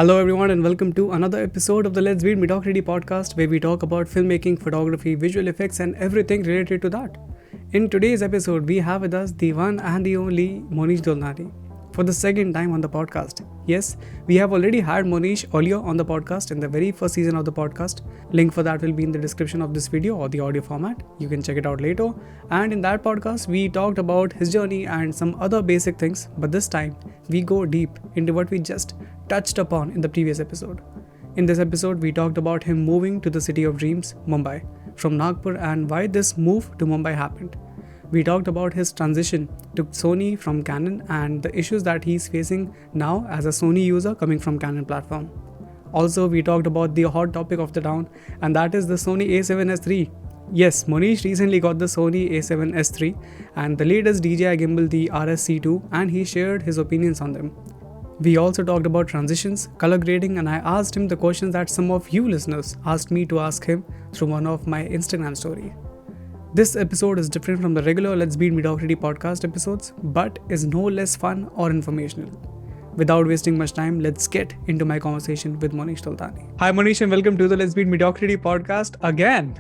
Hello, everyone, and welcome to another episode of the Let's Beat Mediocrity podcast, where we talk about filmmaking, photography, visual effects, and everything related to that. In today's episode, we have with us the one and the only Monish Dolnani for the second time on the podcast. Yes, we have already had Monish earlier on the podcast in the very first season of the podcast. Link for that will be in the description of this video or the audio format. You can check it out later. And in that podcast, we talked about his journey and some other basic things, but this time we go deep into what we just touched upon in the previous episode. In this episode, we talked about him moving to the city of dreams, Mumbai, from Nagpur and why this move to Mumbai happened. We talked about his transition to Sony from Canon and the issues that he's facing now as a Sony user coming from Canon platform. Also, we talked about the hot topic of the town, and that is the Sony a7S III. Yes, Monish recently got the Sony a7S III and the latest DJI gimbal, the RSC2, and he shared his opinions on them. We also talked about transitions, color grading, and I asked him the questions that some of you listeners asked me to ask him through one of my Instagram story. This episode is different from the regular Let's Beat Mediocrity podcast episodes, but is no less fun or informational. Without wasting much time, let's get into my conversation with Monish Dolnani. Hi Monish, and welcome to the Let's Beat Mediocrity podcast again.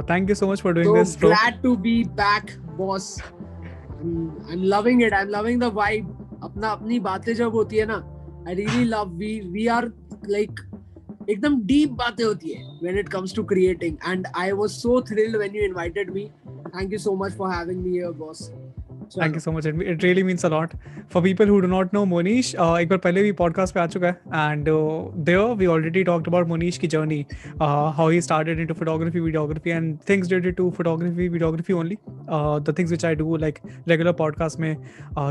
Thank you so much for doing this. So glad to be back, boss. I'm loving it. I'm loving the vibe. अपनी बातें जब होती है ना, I really love. We are like एकदम deep बातें होती है when it comes to creating, and I was so thrilled when you invited me. Thank you so much for having me here, boss. Thank you so much. It really means a lot. For people who do not know Monish, एक बार पहले भी podcast पे आ चुका है, and there we already talked about Monish की journey, how he started into photography, videography, and things related to photography, videography only. The things which I do like regular podcast में,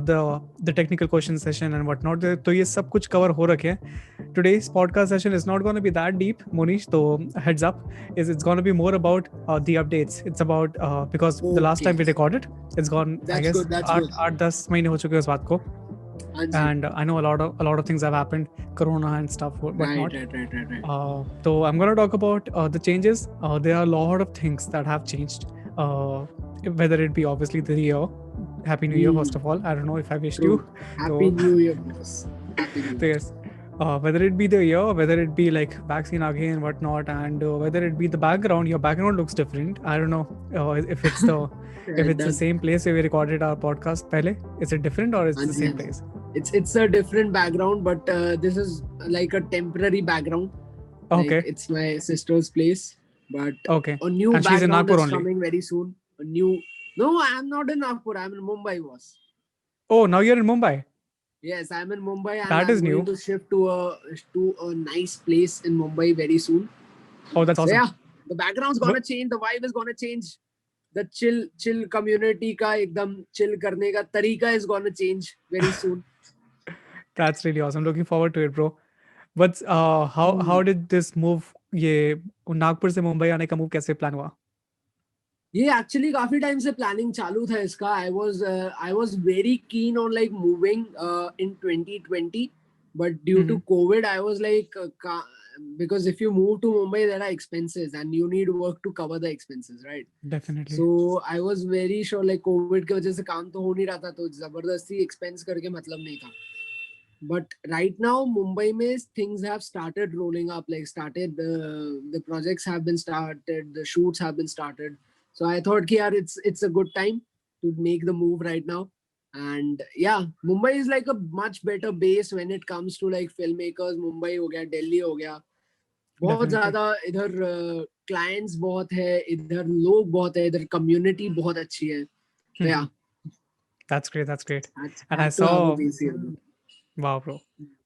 the technical question session and whatnot. तो ये सब कुछ cover हो रखे हैं. Today's podcast session is not going to be that deep, Monish. So heads up, it's going to be more about the updates. It's about because the last time we recorded, it's gone. That's I guess good. That's good. 8-10 महीने हो चुके हैं उस बात को. And I know a lot of things have happened, Corona and stuff, whatnot. Right. So I'm gonna talk about the changes. There are a lot of things that have changed. Whether it be obviously the year. Happy New Year, first of all. I don't know if I wished you. Happy New Year, boss. Happy New Year. Yes. Whether it be the year, whether it be like vaccine again and whatnot, and whether it be the background, your background looks different. I don't know if it's the if it's the same place where we recorded our podcast pehle. Is it different or is it the same place? It's a different background, but this is like a temporary background. Okay. Like, it's my sister's place, but Okay. a new And she's in background Nagpur is only. coming very soon. No, I'm not in Nagpur. I'm in Mumbai, boss. Oh, now you're in Mumbai. Yes, I'm in Mumbai, and That I'm is new. going to shift to a nice place in Mumbai very soon. Oh, that's awesome. So yeah, the background's gonna change, the vibe is gonna change, the chill community का एकदम chill करने का तरीका is gonna change very soon. That's really awesome. Looking forward to it, bro. But how did this move, ये नागपुर से मुंबई आने का move कैसे plan हुआ? ये actually काफी time से planning चालू था इसका. I was very keen on like moving in 2020, but due to COVID, I was like because if you move to Mumbai, there are expenses and you need work to cover the expenses, right? Definitely. So I was very sure like COVID की वजह से काम तो हो नहीं रहा था, तो जबरदस्ती expense करके मतलब नहीं था. But right now, Mumbai mein things have started rolling up. Like the projects have been started, the shoots have been started. So I thought, yaar, it's a good time to make the move right now. And yeah, Mumbai is like a much better base when it comes to like filmmakers. Mumbai हो गया, Delhi हो गया. बहुत ज़्यादा इधर clients बहुत है, इधर लोग बहुत है, इधर community बहुत अच्छी है. So yeah. That's great. And I saw. Wow, bro.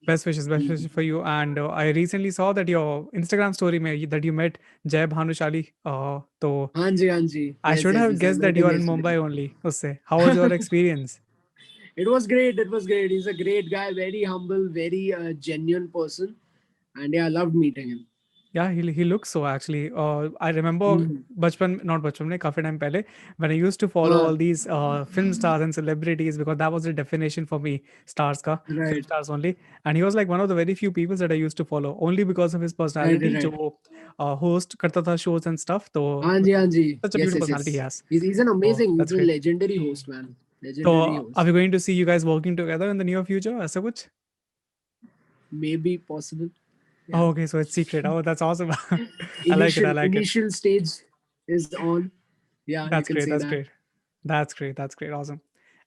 Best wishes for you. And I recently saw that your Instagram story में that you met Jay Bhanushali. तो हाँ जी. I should have guessed that you are in Mumbai only. उससे. How was your experience? It was great. He's a great guy, very humble, very genuine person. And yeah, I loved meeting him. Yeah, he looks so actually. I remember not bachpan mein, काफी time पहले when I used to follow all these film stars and celebrities, because that was the definition for me, stars ka, film stars only. And he was like one of the very few people that I used to follow only because of his personality. जो host करता था shows and stuff. तो हाँ जी. such a beautiful personality he has. He's an amazing, he's a legendary host, man. So are we going to see you guys working together in the near future? ऐसा कुछ? maybe possible. Oh, Yeah. okay, so it's secret. Oh, that's awesome. I like it. I like it. Initial stage is on. Yeah, you That's can great. say That's that. great. That's great. That's great. Awesome.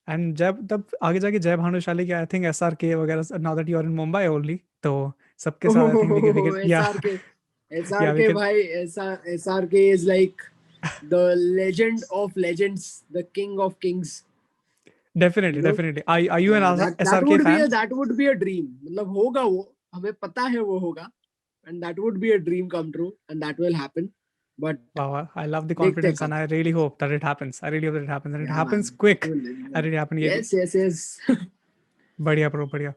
And जब तब आगे जाके जय भानुशाली के I think SRK वगैरह, now that you are in Mumbai only, तो सबके साथ I think we can Oh, yeah SRK. yeah we SRK, can bhai. SRK is like the legend of legends, the king of kings. You definitely know? definitely. Are you an Yeah, that SRK would be fan? a dream. मतलब होगा वो, हमें पता है वो होगा, and that would be a dream come true, and that will happen. But Wow, I love the देखते confidence, कब. and I really hope that it happens. I really hope that it happens, and it Yeah, happens man. It quick. will. I really happen. ये Yes, yes, yes. बढ़िया bro, बढ़िया.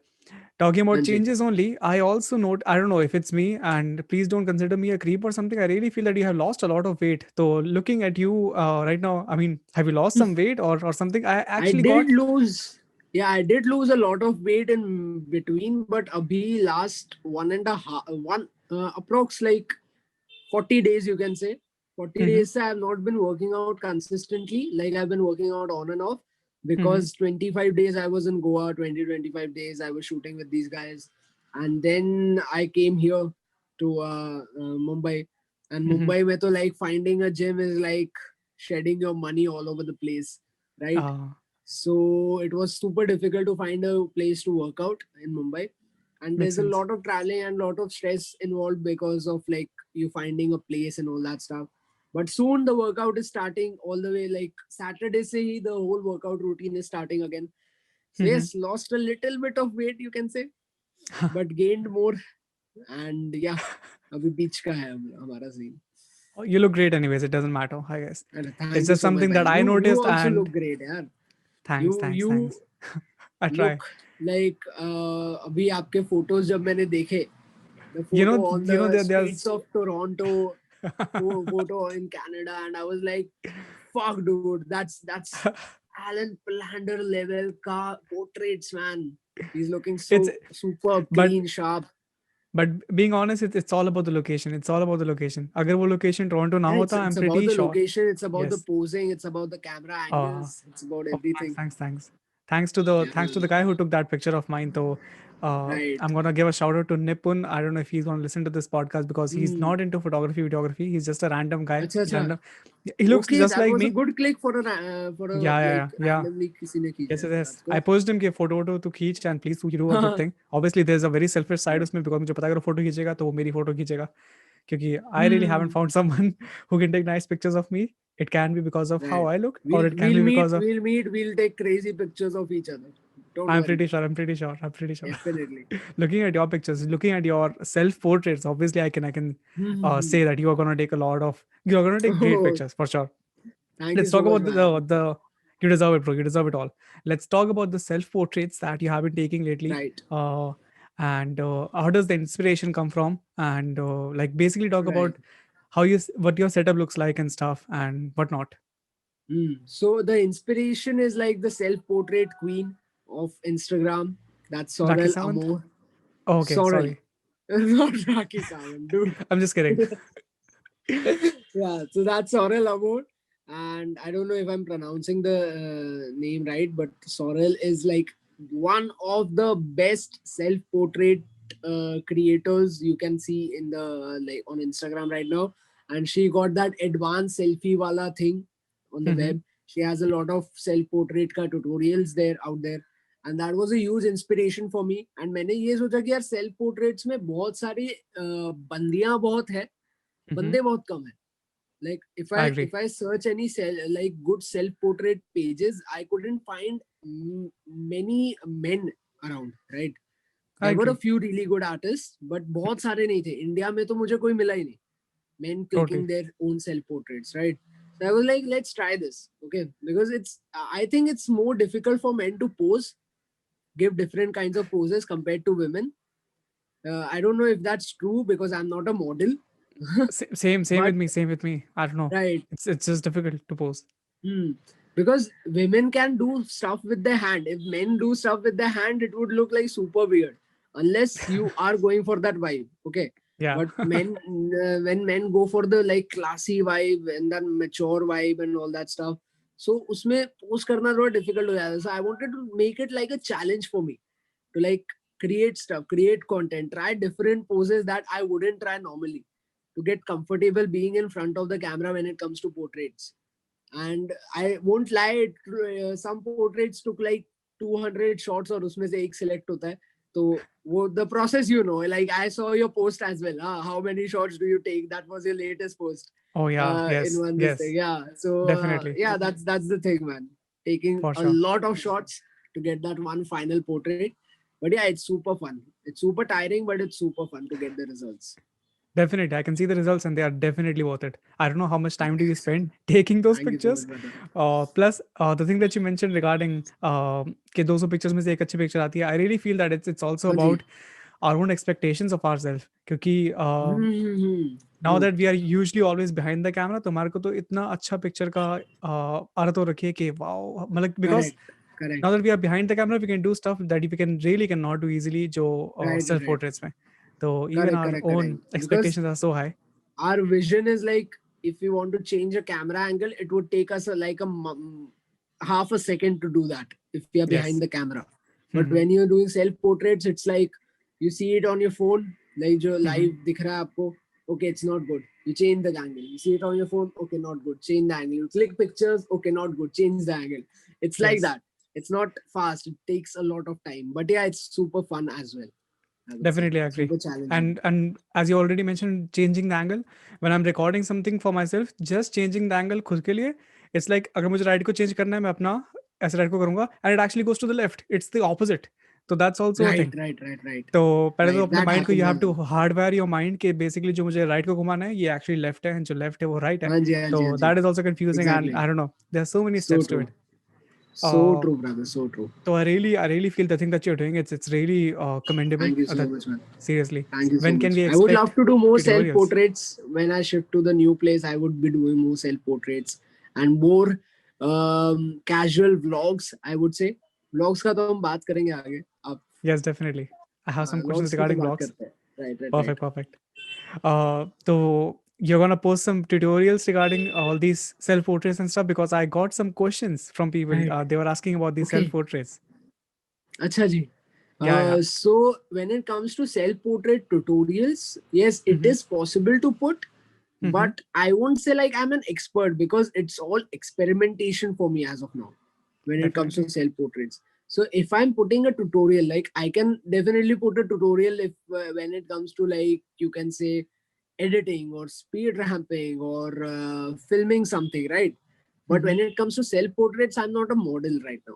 Talking about हाँ जी. changes only, I also note, I don't know if it's me, and please don't consider me a creep or something. I really feel that you have lost a lot of weight. So looking at you right now, I mean, have you lost some weight or something? I I actually did got, lose. Yeah, I did lose a lot of weight in between, but abhi last 1.5 approx like 40 days, you can say. 40 mm-hmm, days I have not been working out consistently. Like I've been working out on and off mm-hmm, because 25 days I was in Goa, 25 days I was shooting with these guys. And then I came here to Mumbai. And mm-hmm. Mumbai mein to like finding a gym is like shedding your money all over the place, right? Uh, So it was super difficult to find a place to work out in Mumbai. And makes there's a sense. lot of traveling and a lot of stress involved because of like you finding a place and all that stuff. But soon the workout is starting all the way like Saturday se hi the whole workout routine is starting again. So Mm-hmm. yes, lost a little bit of weight you can say, but gained more. And yeah, अभी बीच का है हमारा scene. You look great anyways. It doesn't matter, I guess. And It's thank you just so much, something that man. I You noticed, also and look great, यार. thanks, You thanks, you thanks. I try. look like अभी आपके photos जब मैंने देखे, the photo on the There's streets of Toronto, photo in Canada, and I was like, fuck, dude, that's Alan Plander level car portraits, man. He's looking it's so superb, but clean, sharp. being honest, it's all about the location. It's all about the location. अगर वो location Toronto ना Yeah, होता, I'm it's about pretty the sure. location, it's about the Yes. posing, it's about the camera Uh, angles, it's about oh, thanks, everything. thanks, thanks. Thanks to the guy who took that picture of mine. So, Right. I'm gonna give a shout out to Nipun. I don't know if he's gonna listen to this podcast because he's Hmm. not into photography, videography. He's just a random guy. अच्छा अच्छा. Random. He looks Okay, just that like was a me. good click for a Yeah, yeah, like yeah, yeah. randomly किसी ने Yes, खींचा yes, है. yes. That's I good. posted him कि photo to खींच and please तू do a good thing. Obviously, there's a very selfish side Sure. उसमें because मुझे पता है अगर photo खींचेगा तो वो मेरी photo खींचेगा क्योंकि I really haven't Hmm. found someone who can take nice pictures of me. It can be because of how Right. I look, or it can be Meet. because of We'll meet. We'll take crazy pictures of each other. Don't I'm worry. pretty sure. I'm pretty sure. I'm pretty sure. Definitely. Looking at your pictures, looking at your self portraits, obviously I can Hmm. say that you are gonna take a lot of you're gonna take great Oh, pictures for sure. thank you Let's so talk much, about man. the you deserve it, bro. You deserve it all. Let's talk about the self portraits that you have been taking lately. Right. And how does the inspiration come from? And like basically talk Right. about what your setup looks like and stuff and whatnot. So the inspiration is like the self-portrait queen of Instagram. That's Raki Sorel Sawant. Amor. Oh, okay, Sorel. sorry. Not Raki Sawant, dude. I'm just kidding. Yeah, so that's Sorel Amor. And I don't know if I'm pronouncing the name right, but Sorel is like one of the best self-portrait creators you can see in the like on Instagram right now. And she got that advanced selfie wala thing on the Mm-hmm. web. She has a lot of self-portrait का tutorials there out there. And that was a huge inspiration for me. And मैंने ये सोचा कि यार self portraits में बहुत सारी बंदियां बहुत है, Mm-hmm. बंदे बहुत कम है. Like I agree. if I search any like good self portrait pages, I couldn't find many men around, right? I There were a agree. few really good artists, but बहुत सारे नहीं थे. इंडिया में तो मुझे कोई मिला ही नहीं. Men clicking Totally. their own self portraits, right? So I was like, let's try this, okay? Because I think it's more difficult for men to pose, give different kinds of poses compared to women. I don't know if that's true because I'm not a model, Same but with me. Same with me. I don't know. right. It's just difficult to pose. Hmm. Because women can do stuff with their hand. If men do stuff with their hand, it would look like super weird. Unless you are going for that vibe, okay. Yeah. But when men go for the like classy vibe and then mature vibe and all that stuff, so उसमें post करना थोड़ा difficult हो जाता है. So I wanted to make it like a challenge for me to like create stuff, create content, try different poses that I wouldn't try normally to get comfortable being in front of the camera when it comes to portraits. And I won't lie, some portraits took like 200 shots और उसमें से एक select होता है. तो वो the process, like I saw your post as well. How many shots do you take? That was your latest post. Oh yeah, In yes, one this yes, thing. Yeah. So definitely, yeah, that's the thing, man. Taking for a sure. lot of shots to get that one final portrait. But yeah, it's super fun. It's super tiring, but it's super fun to get the results. Definitely, I can see the results, and they are definitely worth it. I don't know how much time do you spend taking those Thank you so pictures. much, brother. Plus, the thing that you mentioned regarding कि 200 pictures में से एक अच्छी picture आती है, I really feel that it's also हाँ जी. about our own expectations of ourselves. क्योंकि now True. that we are usually always behind the camera, तो हमारे को तो इतना अच्छा picture का अर्थ तो रखिए कि wow, मतलब because Correct. now that we are behind the camera, we can do stuff that we cannot do easily जो self Right. portraits में. So even our Correct. own Because expectations are so high. our vision is like, if we want to change a camera angle, it would take us half a second to do that if we are behind Yes. the camera. But when you're doing self portraits, it's like you see it on your phone, like जो live दिख रहा है आपको, okay, it's not good, you change the angle. You see it on your phone, okay, not good, change the angle. You click pictures, okay, not good, change the angle. It's like Yes. that. It's not fast, it takes a lot of time, but yeah, it's super fun as well. Definitely agree. Super challenging. And as you already mentioned, changing the angle. When I'm recording something for myself, just changing the angle खुद के लिए, it's like अगर मुझे right को change करना है, मैं अपना ऐसे right को करूँगा, and it actually goes to the left. It's the opposite. So that's also a thing. Right. तो पहले तो Right, अपने that mind को you happens have as to well. hardwire your mind कि basically जो मुझे right को घुमाना है, ये actually left है, and जो left है वो right है. हाँ जी. So that is also confusing, and Exactly. I don't know. There's so many So steps to true. it. So true, brother. So true. So I really feel the thing that you're doing, it's really commendable. Thank you so That, much, man. seriously. Thank you so When much. can we I would love expect to do more self tutorials? portraits. When I shift to the new place, I would be doing more self portraits and more casual vlogs. I would say vlogs का तो हम बात करेंगे आगे. आप Yes, definitely. I have some questions vlogs की तो regarding बात vlogs. करते हैं. Right. Perfect. So you're gonna post some tutorials regarding all these self portraits and stuff, because I got some questions from people. Right. They were asking about these self Okay. portraits. अच्छा जी. Yeah. So when it comes to self-portrait tutorials, yes, it is possible to put, but I won't say like I'm an expert, because it's all experimentation for me as of now when it comes to Definitely. self-portraits. So if I'm putting a tutorial, like I can definitely put a tutorial if when it comes to, like, you can say editing or speed ramping or filming something, right? But when it comes to self-portraits, I'm not a model right now.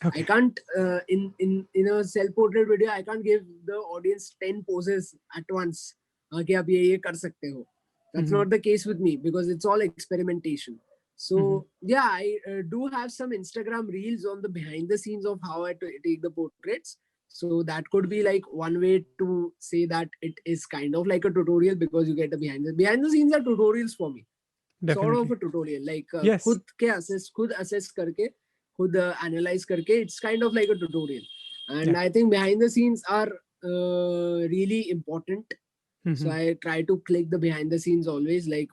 Okay. I can't in a self-portrait video, I can't give the audience 10 poses at once. कि आप ये कर सकते हो. That's not the case with me, because it's all experimentation. So yeah, I do have some Instagram reels on the behind the scenes of how I take the portraits. So that could be like one way to say that it is kind of like a tutorial, because you get the behind the scenes are tutorials for me. Definitely. Sort of a tutorial, like Yes. खुद assess करके, खुद analyze करके, it's kind of like a tutorial. And Yeah. I think behind the scenes are really important. So I try to click the behind the scenes always, like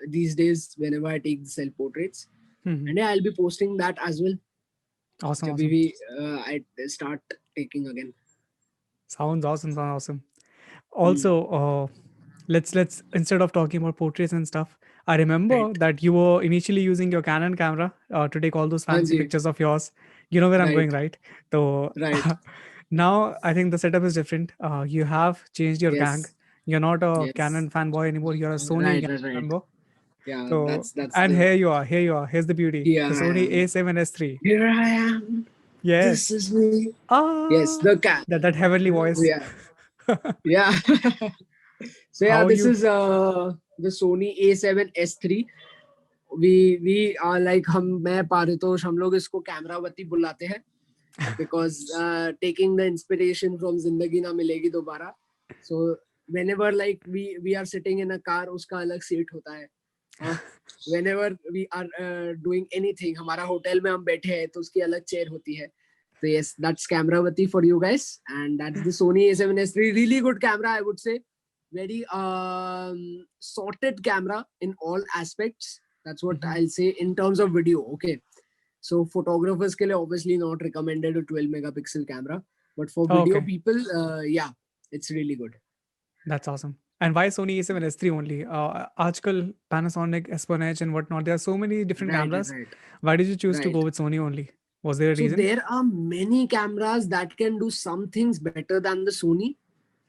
these days whenever I take the self portraits. And yeah, I'll be posting that as well. Awesome. I start taking again. Sounds awesome. Also, let's instead of talking about portraits and stuff, I remember that you were initially using your Canon camera to take all those fancy Hanji. pictures of yours. You know where I'm going, Right. right? So Right. now I think the setup is different. You have changed your gang. Yes. You're not a Yes. Canon fanboy anymore. You're a Sony gang Right. member. Yeah, So that's and the here you are. Here's the beauty. Here The I Sony am. A7S3. Here I am. Yes. This is me. Ah. Yes, the cat. That heavenly voice. Yeah. Yeah. So yeah, How this you- is the Sony A7S3. We are like मैं पारितोष, हम लोग इसको कैमरावती बुलाते हैं, because taking the inspiration from जिंदगी ना मिलेगी दोबारा. So whenever like we are sitting in a car, उसका अलग सीट होता है. Whenever we are doing anything, हमारा होटल में हम बैठे हैं तो उसकी अलग चेयर होती है. So yes, that's Camravati for you guys, and that's the Sony A7S3. Really good camera, I would say. Very sorted camera in all aspects. That's what I'll say in terms of video. Okay, so photographers के लिए obviously not recommended a 12 megapixel camera, But for Oh, video okay. people, yeah, it's really good. That's awesome. And why Sony A7S III only? Aajkal Panasonic, Espionage and whatnot. There are so many different Right, cameras. right, Why did you choose to right. go with Sony only? Was there a So reason? there are many cameras that can do some things better than the Sony,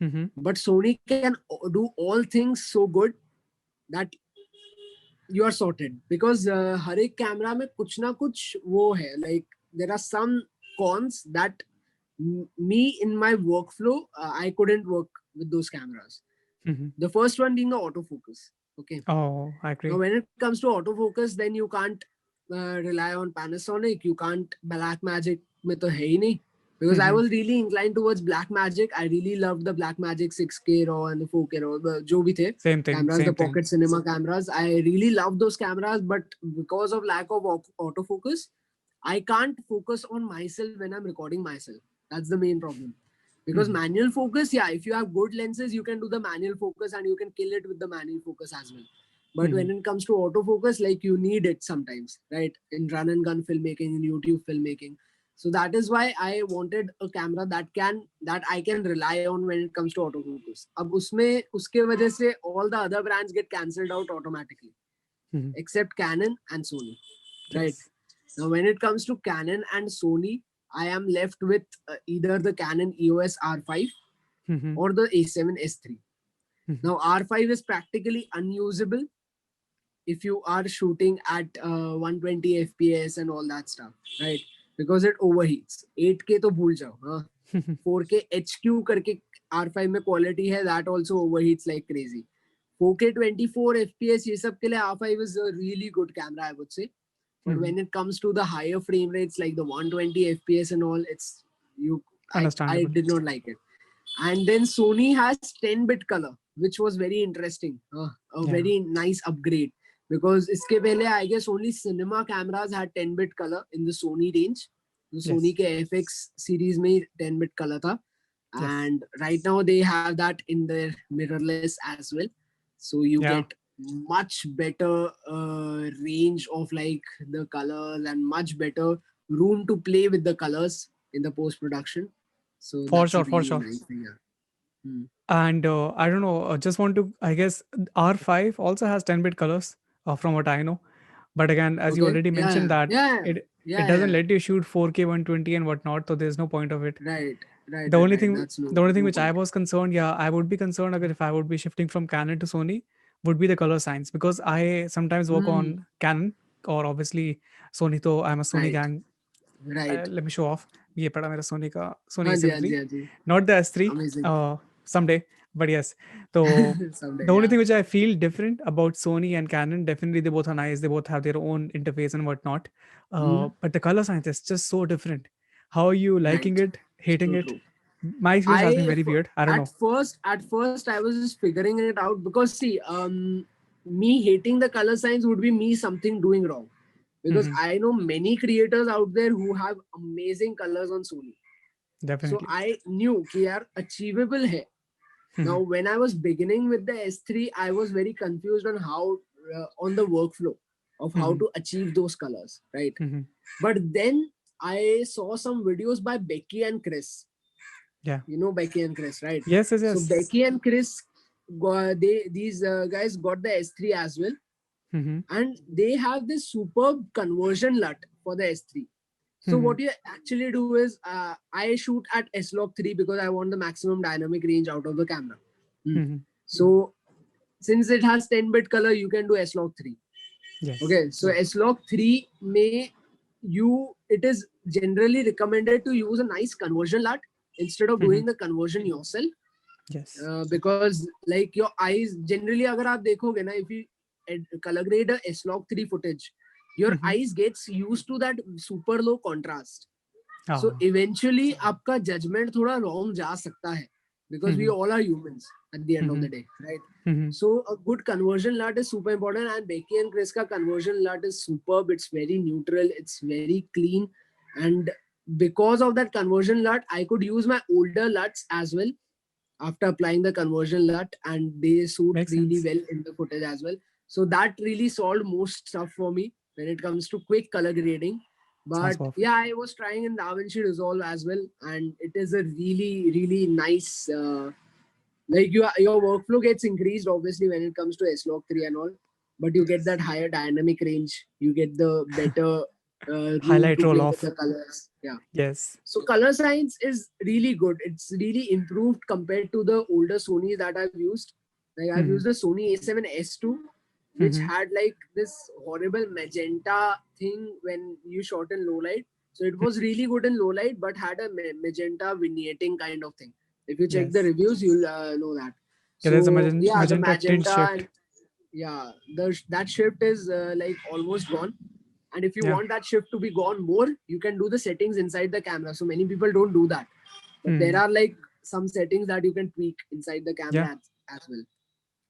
Mm-hmm. but Sony can do all things so good that you are sorted. Because हर एक camera में कुछ ना कुछ वो है, like there are some cons that me in my workflow, I couldn't work with those cameras. Mm-hmm. The first one being the autofocus. Okay. Oh, I Now, agree. when it comes to autofocus, then you can't rely on Panasonic. You can't Blackmagic में तो है ही नहीं. Because I Mm-hmm. was really inclined towards Blackmagic. I really loved the Blackmagic 6K RAW and the 4K RAW, जो भी थे Same thing. cameras, the Same thing. pocket cinema cameras. I really loved those cameras, but because of lack of autofocus, I can't focus on myself when I'm recording myself. That's the main problem. Because Mm-hmm. manual focus, yeah, if you have good lenses, you can do the manual focus and you can kill it with the manual focus as well. But Mm-hmm. when it comes to autofocus, like you need it sometimes, right? In run and gun filmmaking, in YouTube filmmaking. So that is why I wanted a camera that I can rely on when it comes to autofocus. अब उसमें उसके वजह से all the other brands get cancelled out automatically, Mm-hmm. except Canon and Sony, right? Yes. Now, when it comes to Canon and Sony, I am left with either the Canon EOS R5 Mm-hmm. or the A7S III. Mm-hmm. Now, R5 is practically unusable if you are shooting at 120 FPS and all that stuff, right? Because it overheats. 8K तो भूल जाओ, हाँ. 4K HQ करके R5 में quality है, that also overheats like crazy. 4K 24 FPS ये सब के लिए R5 is a really good camera, I would say. But Mm-hmm. when it comes to the higher frame rates like the 120 FPS and all, I Understandable. did not like it. And then Sony has 10-bit color, which was very interesting, a Yeah. very nice upgrade. Because इसके पहले I guess only cinema cameras had 10-bit color in the Sony range. The Yes. Sony के FX series में 10-bit color था. Yes. And right now they have that in their mirrorless as well. So you Yeah. get much better range of like the colors and much better room to play with the colors in the post production. So For that's a sure. For really sure. nice thing. Yeah. Hmm. And I don't know. Just want to. I guess R5 also has 10-bit colors, from what I know. But again, as you Okay. already Yeah. mentioned that Yeah. it Yeah. doesn't Yeah. let you shoot 4K 120 and whatnot, so there's no point of it. Right. Right. The Right. only Right. thing That's no, the only thing no which I point. was concerned, yeah, I would be concerned if I would be shifting from Canon to Sony, would be the color science, because I sometimes work Hmm. on Canon or obviously Sony. So I'm a Sony Right. gang. Right. Let me show off. ये पड़ा मेरा Sony का Sony हाँ जी, हाँ A7 जी, III, हाँ जी. not the S3. Amazing. Someday, but yes. So Someday. the only Yeah. thing which I feel different about Sony and Canon, definitely they both are nice. They both have their own interface and whatnot. Hmm. But the color science is just so different. How are you liking Right. it, hating So it? true. My experience has been very weird. I don't At know. first I was just figuring it out because see, me hating the color science would be me something doing wrong, because Mhm. I know many creators out there who have amazing colors on Sony. So Definitely. I knew कि यार achievable है. Now Mhm. when I was beginning with the S3, I was very confused on how on the workflow of how Mhm. to achieve those colors, right? Mhm. But then I saw some videos by Becky and Chris. Yeah. You know Becky and Chris, right? Yes. Yes. So Yes. Becky and Chris, these guys got the S3 as well, Mhm. and they have this superb conversion LUT for the S3. So Mhm. what you actually do is, I shoot at S-Log 3 because I want the maximum dynamic range out of the camera. Mhm. So since it has 10-bit color, you can do S-Log 3. Yes. Okay, so S-Log 3 may it is generally recommended to use a nice conversion LUT instead of doing the conversion yourself, Yes. because like your eyes generally अगर आप देखोगे ना, if you color grade a S-Log 3 footage, your Mhm. eyes gets used to that super low contrast. So Ah. eventually आपका judgment थोड़ा wrong जा सकता है, because we Mhm. all are humans at the end of the Mhm. day, right? Mhm. So a good conversion LUT is super important, and Becky and Chris ka conversion LUT is superb. It's very neutral, it's very clean, and because of that conversion LUT, I could use my older LUTs as well after applying the conversion LUT, and they suit Makes really sense. well in the footage as well. So that really solved most stuff for me when it comes to quick color grading. Sounds But perfect. yeah, I was trying in DaVinci Resolve as well, and it is a really nice. Like your workflow gets increased obviously when it comes to S-Log 3 and all, but you get that higher dynamic range. You get the better room Highlight to roll play with off. the colors. Yeah. Yes. So color science is really good. It's really improved compared to the older Sony that I've used. Like I've Mm-hmm. used the Sony A7S II, which Mm-hmm. had like this horrible magenta thing when you shot in low light. So it was really good in low light, but had a magenta vignetting kind of thing. If you check the Yes. reviews, you'll know that. Yeah, there's a So yeah, the magenta tint magenta shift. and yeah, that shift is like almost gone. And if you Yeah. want that shift to be gone more, you can do the settings inside the camera. So many people don't do that, but there Mm-hmm. are like some settings that you can tweak inside the Yeah. camera as well.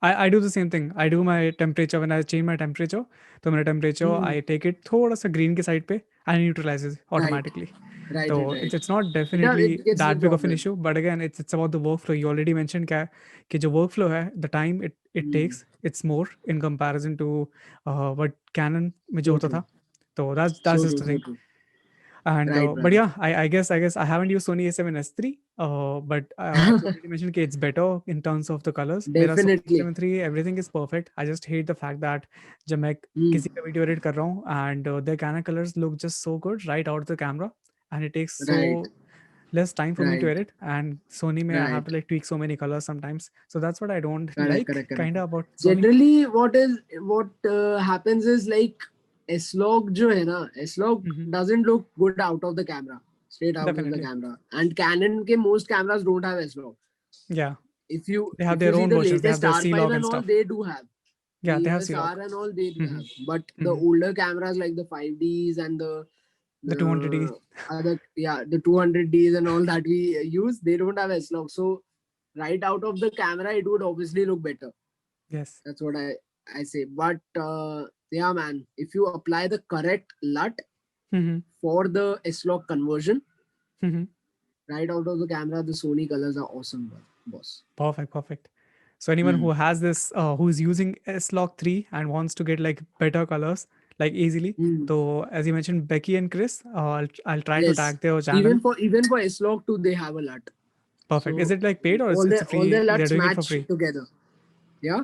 I do the same thing. I do my temperature when I change my temperature. तो मेरा temperature Hmm. I take it थोड़ा सा green के side पे and it neutralizes Right, automatically. right, So right, right. it's not It definitely gets that big of an resolved. issue, but again it's about the workflow. You already mentioned क्या कि जो workflow है the time it Hmm. takes it's more in comparison to what Canon में जो So होता true, था. So that's so just true, the so thing. true. And Right, but brother. yeah, I guess I haven't used Sony A7S III. But as you already mentioned, it's better in terms of the colors. मेरा Sony Definitely. A7 III everything is perfect. I just hate the fact that जब मैं Hmm. किसी का video edit कर रहा हूँ and the Canon colors look just so good right out of the camera, and it takes so Right, less time for me to right, edit. And Sony may I have right. to like tweak so many colors sometimes. So that's what I don't Correct, like correct, correct. kind of about Sony. Generally, what happens is like S-Log जो है ना, S-Log Hmm. doesn't look good out of the camera, straight out of the Definitely, camera. And Canon के most cameras don't have S-Log. yeah. If you They have if you their see own the versions. They have latest their C R5 log and and all, stuff. they do have. The Yeah, they have C EOS log. R and all they do Hmm. have. But the Hmm. older cameras like the 5Ds and The 200D. the other the 200Ds and all that we use, they don't have S-Log. So right out of the camera, it would obviously look better. Yes. That's what I say. But yeah, man, if you apply the correct LUT Hmm. for the S-Log conversion, Hmm. right out of the camera, the Sony colors are awesome, boss. Perfect, perfect. So anyone Hmm. who has this, who's using S-Log 3 and wants to get like better colors, like easily. Hmm. So as you mentioned, Becky and Chris, I'll try to Yes. tag their channel. Even for S-Log 2, they have a LUT. Perfect. Is So it like paid or all it's the a all free? their They're LUTs doing it for match free. together. Yeah.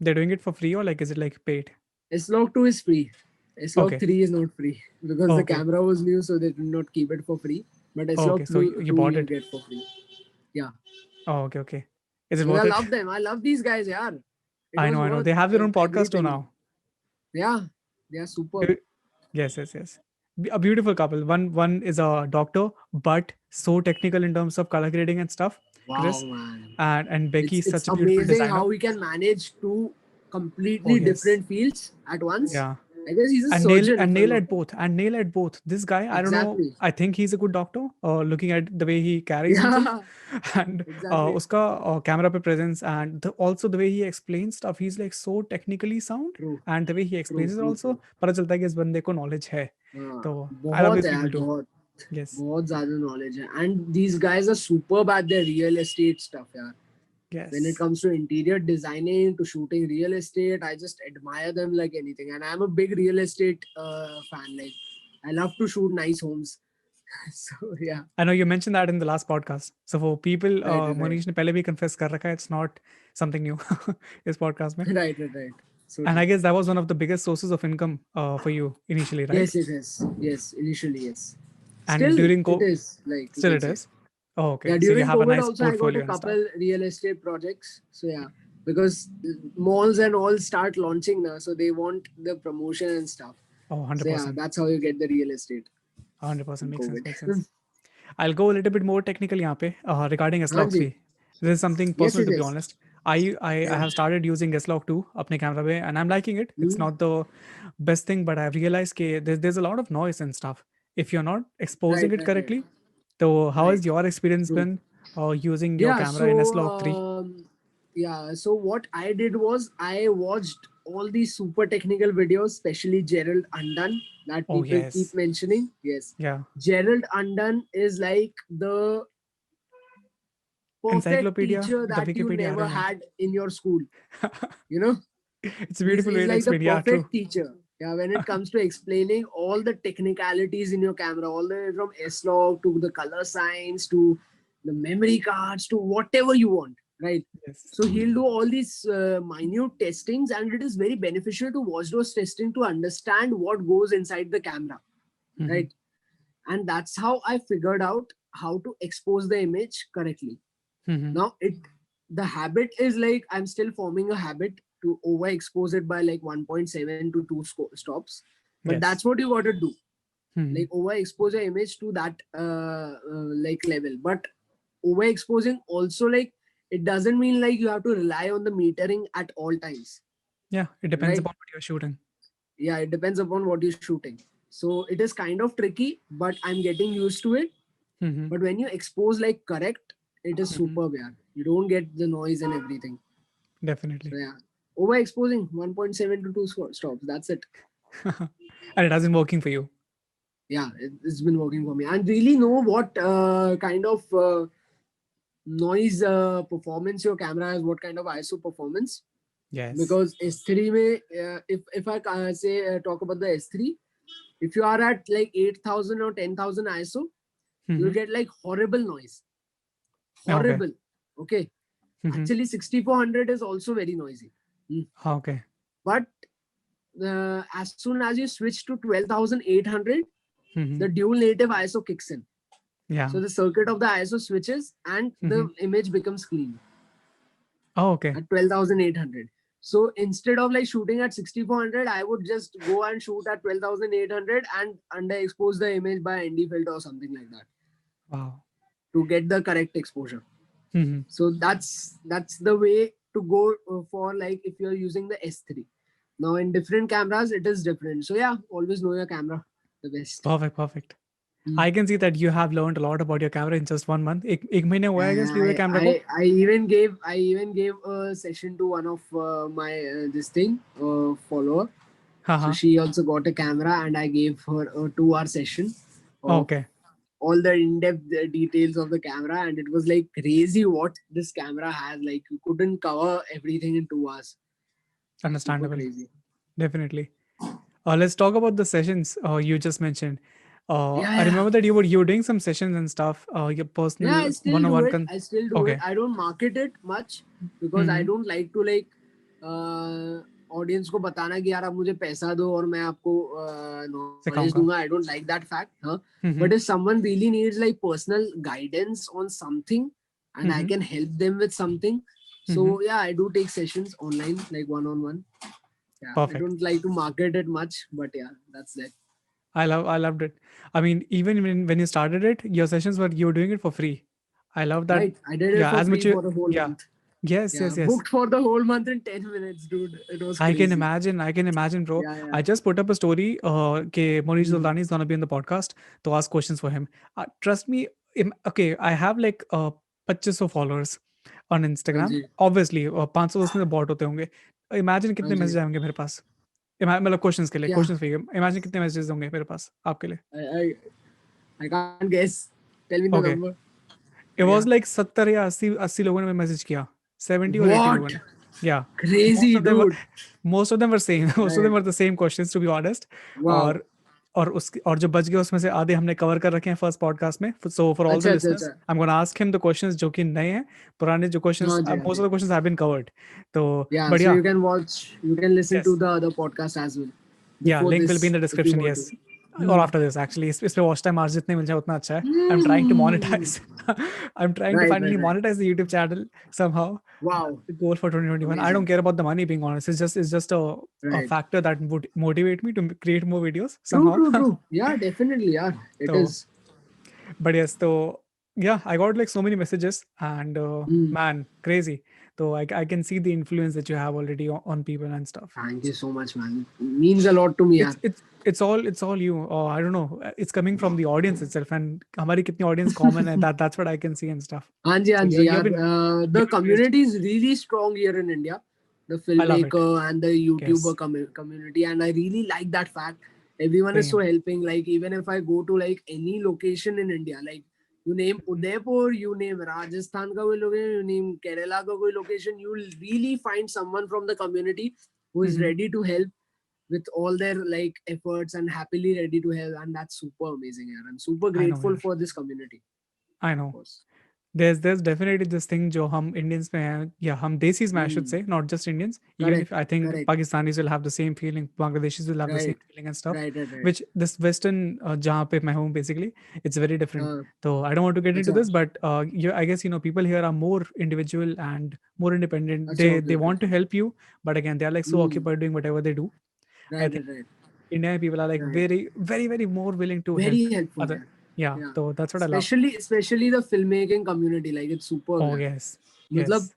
They're doing it for free or like is it like paid? S-Log 2 is free. S-Log Okay. 3 is not free because the Okay. camera was new, so they did not keep it for free. But Okay. S-Log So 2, you 2 bought you it. get for free. Yeah. Oh, okay. Okay. Is it Because I worth it? love them. I love these guys, yeah. It I was know. I know. worth They have their own podcast every too penny. now. Yeah. They are superb. Be- Yes, yes, yes. A beautiful couple. One is a doctor, but so technical in terms of color grading and stuff. Wow, Chris, man. and Becky is It's such a beautiful amazing how designer. we can manage two Oh completely yes, different fields at once. yeah. I guess he's a And nail surgeon, if and I'm nail not at wrong. both. And nail at both. This guy, I don't know. Exactly. I think he's a good doctor. Looking at the way he carries himself, Yeah, and exactly. uska camera pe presence, and also the way he explains stuff. He's like so technically sound, True, and the way he true, explains it true, also. true. पता चलता है कि इस बंदे को knowledge है. हाँ, So I love बहुत his है यार, people too. बहुत Yes, बहुत ज्यादा knowledge है. And these guys are superb at their real estate stuff, यार. When it yes. comes to interior designing to shooting real estate, I just admire them like anything. And I'm a big real estate fan. Like, I love to shoot nice homes. So yeah, I know you mentioned that in the last podcast. So for people, right, right, right, Monish ने पहले भी confess कर रखा है. It's not something new इस podcast में. right, right, right. So And I true. guess that was one of the biggest sources of income for you initially, right? Yes, it is. Yes, initially, yes. And Still, during it is, like you still can it say. is. Oh, okay. Yeah, So you during have a COVID nice also I got a portfolio and stuff. couple real estate projects. So yeah, because malls and all start launching now, so they want the promotion and stuff. Oh, So yeah, 100%. that's how you get the real estate 100% in makes sense. COVID. Makes sense. I'll go a little bit more technical यहाँ पे regarding Hanji. S-Log 3. This is something Yes, personal it to be is. honest. I Yeah. have started using S-Log 2 अपने camera पे and I'm liking it. It's Hmm. not the best thing, but I've realized that there's a lot of noise and stuff. If you're not exposing Right, it right, right, correctly, so how right. has your experience True. been using your Yeah. camera in So S-Log 3? yeah. So what I did was I watched all these super technical videos, especially Gerald Undone that Oh people keep yes, mentioning. Yes, yeah. Gerald Undone is like the perfect Encyclopedia, teacher the that you Wikipedia, I never don't know. had in your school. You know, It's a beautiful he's way to like the explain. Yeah, true. perfect teacher. Yeah, when it comes to explaining all the technicalities in your camera, all the way from S-Log to the color science to the memory cards to whatever you want, right? Yes. So he'll do all these minute testings, and it is very beneficial to watch those testing to understand what goes inside the camera, Mhm. right? And that's how I figured out how to expose the image correctly. Mhm. Now the habit is like I'm still forming a habit to overexpose it by like 1.7 to 2 stops, but Yes. that's what you got to do, Mhm. like overexpose your image to that like level. But overexposing also, like, it doesn't mean like you have to rely on the metering at all times, Yeah, it depends right? upon what you're shooting. Yeah, it depends upon what you're shooting. So it is kind of tricky, but I'm getting used to it. Mhm. But when you expose like correct, it is Mhm. superb. Yeah, you don't get the noise and everything. So Definitely. yeah, overexposing 1.7 to 2 stops. That's it. And it hasn't working for you. Yeah, it's been working for me. And really know what kind of noise performance your camera has, what kind of ISO performance. Yes. Because S3 may, if I say talk about the S3, if you are at like 8,000 or 10,000 ISO, you'll Mhm. get like horrible noise. Okay. Horrible. Okay. Mhm. Actually, 6400 is also very noisy. Okay. But as soon as you switch to 12,800, Mhm. the dual native ISO kicks in. Yeah. So the circuit of the ISO switches and Mhm. the image becomes clean Oh, okay. at 12,800. So instead of like shooting at 6400, I would just go and shoot at 12,800 and underexpose the image by ND filter or something like that Wow. to get the correct exposure. Mhm. So that's the way to go for like if you're using the S3. Now in different cameras, it is different. So yeah, always know your camera the best. Perfect. Perfect. Hmm. I can see that you have learned a lot about your camera in just 1 month. एक महीने हुआ है, I guess, लिए हुए camera को. I even gave a session to one of my this thing follower. हाँ So हाँ. she also got a camera, and I gave her a 2 hour session of Okay. all the in-depth details of the camera, and it was like crazy what this camera has. Like you couldn't cover everything in 2 hours. Super Understandable. crazy. Definitely. Let's talk about the sessions you just mentioned. Yeah, I yeah. remember that you were doing some sessions and stuff. Your Yeah, I personal still do one-on-one. it. I still do it. Okay. I don't market it much because I Mm-hmm. don't like to like audience को बताना कि यार आप मुझे पैसा दो और मैं आपको नॉलेज सिखाऊंगा. दूंगा. I don't like that fact. Huh? Mm-hmm. But if someone really needs like personal guidance on something and I Mm-hmm. can help them with something, so Mm-hmm. yeah, I do take sessions online like one-on-one. Yeah, I Perfect. don't like to market it much, but yeah, that's it. I loved it. I mean, even when you started it, your sessions were you were doing it for free. I love that. Right? I did it Yeah, for as much free you, for the whole yeah. month. Yes, Yeah, yes, yes. booked for the whole month in 10 minutes, dude. It was I can crazy. imagine. I can imagine, bro. Yeah, I yeah. just put up a story. Monish Hmm. Sultani is gonna be on the podcast to ask questions for him. Trust me. Okay, I have like 2500 followers on हाँ Instagram. जी. Obviously, 500 उसमें bot होते होंगे. Imagine हाँ कितने जी. Message आएंगे मेरे पास. मतलब questions के लिए, क्या? क्वेश्चंस पे. Imagine कितने मैसेजेस होंगे मेरे पास आपके लिए. I, I, I can't guess. Tell me the Okay. number. It was Yeah. like 70 या 80 लोगों ने मैसेज किया. 70 or 80 लोगों What? ने. Yeah. Most Crazy, of them were dude. most of them were same. Most of them Yeah. were the same questions, to be honest. Wow. और और जो बच गए उसमें से आधे हमने कवर कर रखे हैं फर्स्ट पॉडकास्ट में. So for all the अच्छा अच्छा listeners, अच्छा. I'm going to ask him the questions जो कि नए हैं. पुराने जो questions, हाँ जी हाँ most ji. of the questions have been covered. तो Yeah, but so yeah, you can watch, you can listen to yes. the other podcast as well Yeah, before link will be in this the if you description. want Yes. to. Or Hmm. after this, actually, इस पे watch time आज जितने मिल जाए उतना अच्छा है. I'm trying to Hmm. monetize. I'm trying to Right, finally right, right. monetize the YouTube channel somehow. That's Wow. the goal for 2021. I don't Amazing. care about the money, being honest. It's just a Right. factor that would motivate me to create more videos True, somehow. true, true. Yeah, definitely. Yeah, it So, is. but yes, so yeah, I got like so many messages and Hmm. man, crazy. So I can see the influence that you have already on people and stuff. Thank you so much, man. It means a lot to me. it's Yeah. it's it's all you. I don't know, it's coming from the audience itself, and हमारी कितनी audience common है, that's what I can see and stuff. हाँ जी, हाँ So जी, you've यार. been The you've been blessed. community is really strong here in India. The I love it. filmmaker and the YouTuber Yes, community, and I really like that fact. Everyone is so same. helping. Like even if I go to like any location in India, like you name Mhm. Udaipur, you name Rajasthan ka koi location, you name Kerala ka koi location, you will really find someone from the community who is Mhm. ready to help with all their like efforts and happily ready to help, and that's super amazing, yaar. I'm super I know, grateful yaar. for this community, I of know. course. There's definitely this thing जो हम Indians में हैं, या हम desis में I should Hmm. say, not just Indians. Even if Correct, I think correct. Pakistanis will have the same feeling, Bangladeshis will have the same Right, feeling and stuff, right. which this Western जहाँ पे मैं हूँ basically, it's very different. हाँ, So I don't want to get into अच्छा, this, but I guess people here are more individual and more independent. अच्छा, They okay, okay, want to okay. help you, but again they are like so Hmm. occupied doing whatever they do. I Right, think right, right, Indian people are like right. very very very more willing to help Very helpful, other. yeah. Yeah, Yeah. so that's what I love. Especially the filmmaking community, like it's superb, Oh yeah. yes, मतलब yes.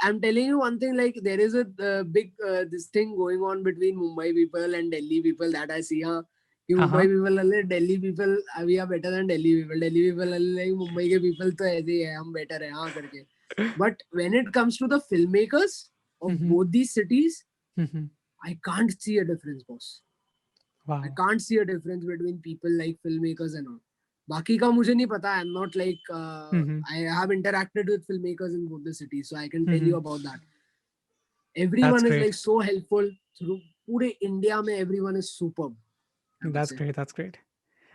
I'm telling you one thing, like there is a big this thing going on between Mumbai people and Delhi people that I see. हाँ कि Uh-huh. Mumbai people are like Delhi people, we are better than Delhi people. Delhi people are like Mumbai के people तो ऐसे ही है, हम better है हाँ करके. But when it comes to the filmmakers of Mhm, both these cities, mhm. I can't see a difference, boss. I Wow. can't see a difference between people like filmmakers and all. बाकी का मुझे नहीं पता. I'm not like Mhm, I have interacted with filmmakers in both the cities, so I can tell you mhm. about that. That's Everyone is great. like so helpful through पूरे India में. Everyone is superb, I would That's say. great. That's great.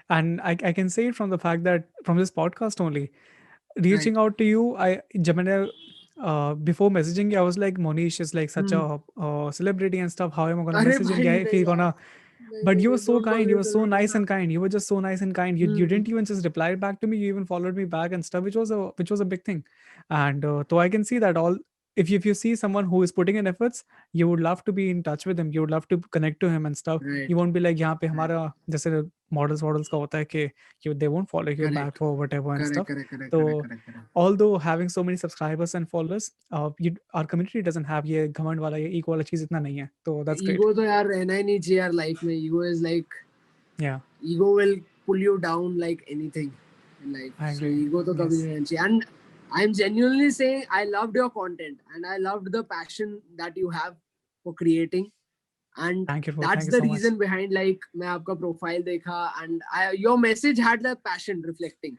And I can say it from the fact that from this podcast only, Right. reaching out to you, जब मैंने before messaging you, I was like, Monish is like such Hmm. a celebrity and stuff. How am I gonna अरे message him? भाई Yeah, if नहीं he's यार. gonna. नहीं But नहीं you were नहीं. so Don't call kind. You me were so nice celebrity. and kind. You were just so nice and kind. You Hmm. didn't even just reply back to me. You even followed me back and stuff, which was a big thing. And so I can see that all. If you see someone who is putting in efforts, you would love to be in touch with him. You would love to connect to him and stuff. Right. You won't be like यहाँ पे Right. हमारा जैसे models का होता है कि they won't follow you back Correct. or whatever and Correct. stuff. Correct. Correct. Correct. So Correct. Correct. although having so many subscribers and followers, our community doesn't have ये घमंड वाला ये ego वाला चीज इतना नहीं है. So that's great. ईगो तो यार रहना ही नहीं चाहिए यार लाइफ में. Ego is like Yeah, ego will pull you down like anything in life. I So agree. ego to kabhi Yes. nahi रहना चाहिए. And I'm genuinely saying I loved your content and I loved the passion that you have for creating. And Thank you, bro. Thank that's you the so much. reason behind like मैं आपका profile देखा and your message had that passion reflecting.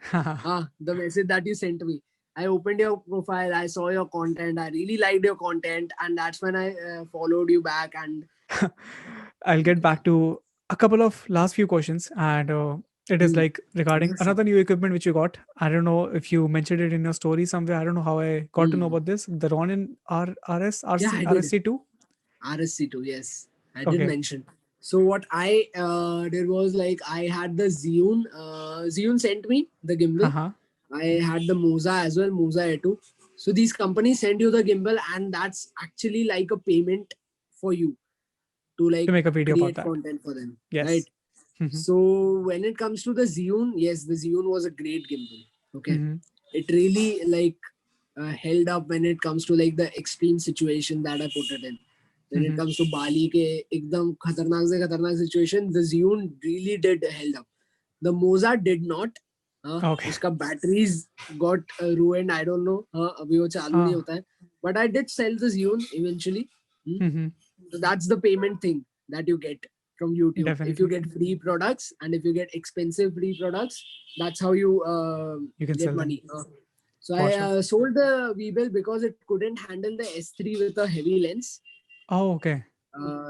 The message that you sent me. I opened your profile, I saw your content, I really liked your content, and that's when I followed you back. And I'll get yeah. back to a couple of last few questions, and it is Hmm. like regarding Yes, sir. another new equipment which you got. I don't know if you mentioned it in your story somewhere. I don't know how I got to know Hmm. about this. The Ronin RS Yeah, RC I did. RSC2. RSC2, yes, I did Okay. mention. So what I did was like I had the Zhiyun. Zhiyun sent me the gimbal. Uh-huh. I had the Moza as well, Moza A2. So these companies send you the gimbal, and that's actually like a payment for you to To like make a video about create that. content for them, right? Yes. Mm-hmm. So when it comes to the Zhiyun, yes, the Zhiyun was a great gimbal. Okay, Mm-hmm. it really like held up when it comes to like the extreme situation that I put it in. When it Mm-hmm. comes to Bali के एकदम खतरनाक से खतरनाक situation, the Zhiyun really did held up. The Moza did not. Okay. उसका batteries got ruined. I don't know. अभी वो चालू नहीं Ah. होता है. But I did sell the Zhiyun eventually. Mm-hmm. So that's the payment thing that you get from YouTube. If you Definitely. get free products and if you get expensive free products, that's how you You can get sell them money. So for I sure. sold the Weebill because it couldn't handle the S3 with a heavy lens. Oh, okay.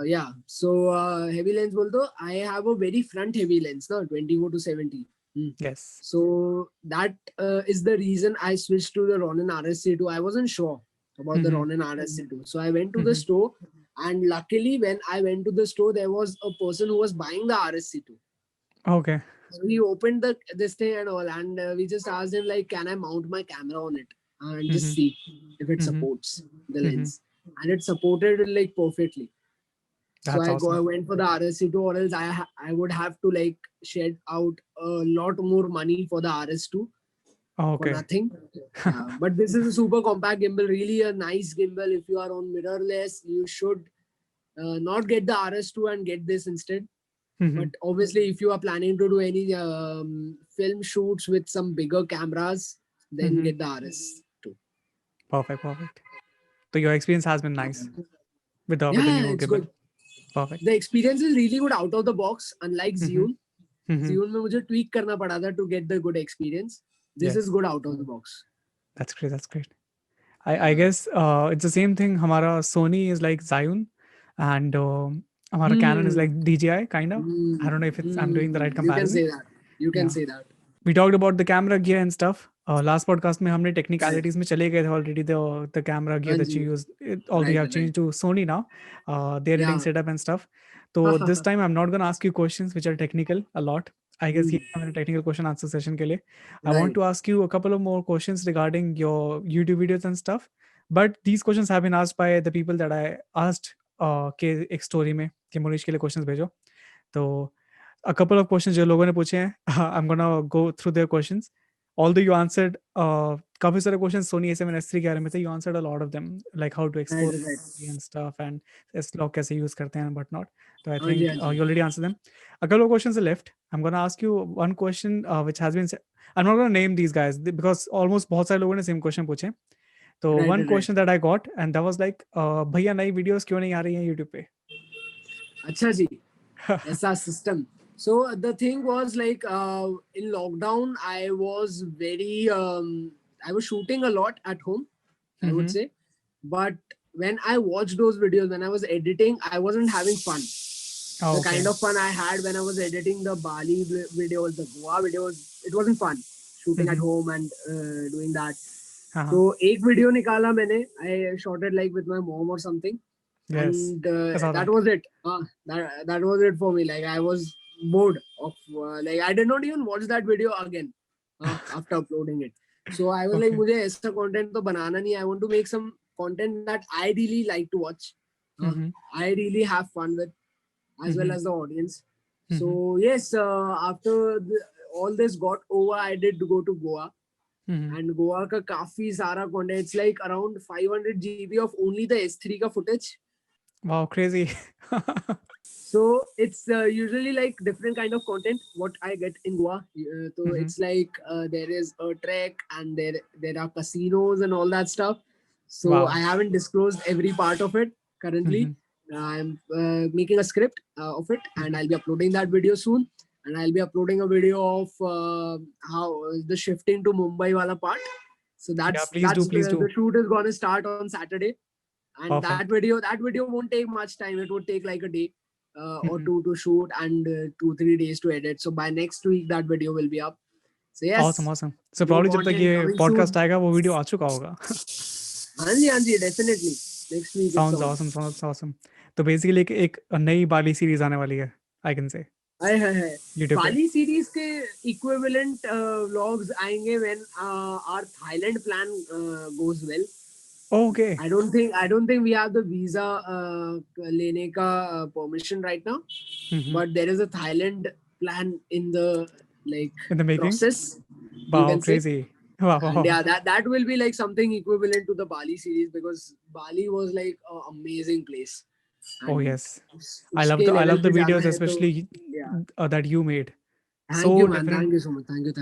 Yeah. So heavy lens बोल I have a very front heavy lens, no, 24 to 70. Yes. So that is the reason I switched to the Ronin RSC2. I wasn't sure about the Mm-hmm. Ronin RSC2. So I went to the Mm-hmm. store, and luckily when I went to the store, there was a person who was buying the RSC2. Okay. So he opened this thing and all, and we just asked him like, can I mount my camera on it and just Mm-hmm. see if it Mm-hmm. supports the Mm-hmm. lens, and it supported it like perfectly. So That's I awesome. went for the RSC2, or else I would have to like shed out a lot more money for the RS2 for Okay. nothing. Yeah, but this is a super compact gimbal, really a nice gimbal. If you are on mirrorless, you should not get the RS2 and get this instead. Mm-hmm. But obviously, if you are planning to do any film shoots with some bigger cameras, then Mm-hmm. get the RS2. Perfect. Perfect. So your experience has been nice with the Yeah, new it's gimbal. good. Perfect. The experience is really good out of the box, unlike Mm-hmm. Zhiyun. Mm-hmm. Zhiyun में मुझे tweak करना पड़ा था to get the good experience. This is Yes, good out of the box. that's great. That's great. I guess it's the same thing. हमारा Sony is like Zion, and हमारा Canon is like Hmm. DJI kind of. I don't know if I'm doing the right You can comparison. say that. You can Yeah. say that. We talked about the camera gear and stuff. Last podcast में हमने Right. technicalities में चले गए थे already. The camera gear that you Anji. use, although you have Right. changed to Sony now, the editing Yeah. setup and stuff. So this time I'm not gonna ask you questions which are technical a lot. I guess ये हमारे technical question answer session के लिए. I want Right. to ask you a couple of more questions regarding your YouTube videos and stuff. But these questions have been asked by the people that I asked के एक story में कि मोनिश के लिए questions भेजो. तो a couple of questions जो लोगों ने पूछे हैं I'm gonna go through their questions. Although you answered काफी सारे questions Sony A7 S3 के बारे में थे, you answered a lot of them, like how to Right. export Right. and stuff and S-Log कैसे use करते हैं and whatnot. So I Anji. think you already answered them. A couple of questions are left. I'm gonna ask you one question which has been I'm not gonna name these guys because almost बहुत सारे लोगों ने same question पूछे. तो one Right. question that I got and that was like भैया नई videos क्यों नहीं आ रही हैं YouTube पे? अच्छा जी. ऐसा system. So the thing was like in lockdown, I was I was shooting a lot at home, I would say. But when I watched those videos, when I was editing, I wasn't having fun. The Okay. kind of fun I had when I was editing the Bali videos, the Goa videos, it wasn't fun. Shooting at home and doing that. So एक video निकाला मैंने. I shot it like with my mom or something. Yes. And I saw that was it. That was it for me. Like I was bored of like I did not even watch that video again after uploading it. So I was like, Okay. मुझे ऐसा content तो बनाना नहीं. I want to make some content that I really like to watch. I really have fun with, as well as the audience. So yes, after all this got over, I did go to Goa. And Goa का काफी सारा content. It's like around 500 GB of only the S3 का footage. Wow, crazy. So it's usually like different kind of content what I get in Goa. So it's like there is a trek and there are casinos and all that stuff. So Wow. I haven't disclosed every part of it currently. I'm making a script of it and I'll be uploading that video soon. And I'll be uploading a video of how the shifting to Mumbai wala part. So that's please do. the shoot is gonna start on Saturday. And Perfect. that video won't take much time. It would take like a day or two to shoot and 2-3 days to edit. So by next week that video will be up. So yes. Awesome. So more probably जब तक content ये coming podcast soon. आएगा वो video आ चुका होगा. हाँ जी, definitely. Next week Sounds it's on. awesome. Sounds awesome. तो basically एक नई बाली series आने वाली है, I can say. है. YouTube पे. बाली series के equivalent vlogs आएंगे when our Thailand plan goes well. Okay. I don't think we have the visa लेने का permission right now. But there is a Thailand plan in the In the making? process. Wow, crazy. Wow. And yeah, that will be like something equivalent to the Bali series because Bali was like an amazing place. Oh And yes. I love the level पे videos जाना है especially that you made. Thank you, man. different. Thank you so much. Thank you.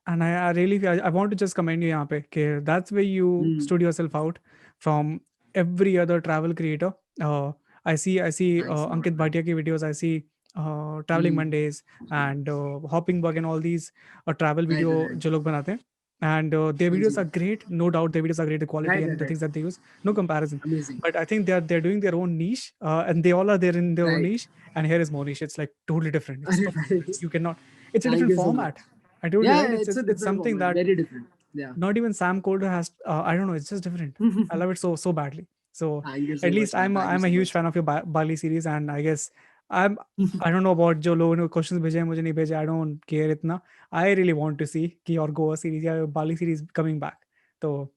And I really I want to just commend you यहाँ पे कि that's where you stood yourself out from every other travel creator. I see Thanks, Ankit Bhatia की videos. I see Traveling Mondays and Hopping Bug and all these travel video जो लोग बनाते हैं. And their videos are great, no doubt. Their videos are great, the quality and the things that they use, no comparison. Amazing. But I think they're doing their own niche, and they all are there in their own niche. And here is Monish. It's like totally different. It's totally different. You cannot. It's a different format. I told you, right? It's something that very different. Yeah. Not even Sam Colder has. I don't know. It's just different. I love it so badly. So at least I'm a huge fan of your Bali series, and I guess I don't know about जो लोगों ने questions भेजे हैं मुझे नहीं भेजे. I don't care इतना. I really want to see कि और Goa series या Bali series coming back. So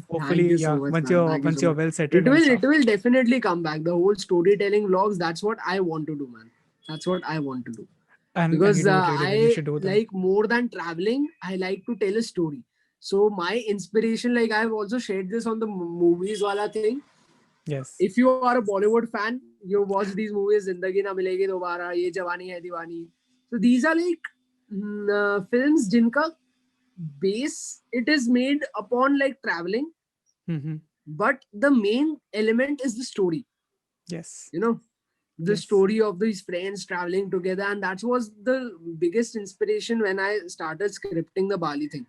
hopefully, once you're well settled, it will definitely come back. The whole storytelling vlogs. That's what I want to do, man. That's what I want to do. Because you should do that. like more than traveling, I like to tell a story. So my inspiration, like I've also shared this on the movies wala thing. Yes. If you are a Bollywood fan, you watch these movies, Zindagi Na Milegi Dobara, Ye Jawani Hai Diwani. So these are like films jinka base, it is made upon like traveling. But the main element is the story. Yes. You know, the story of these friends traveling together. And that was the biggest inspiration when I started scripting the Bali thing.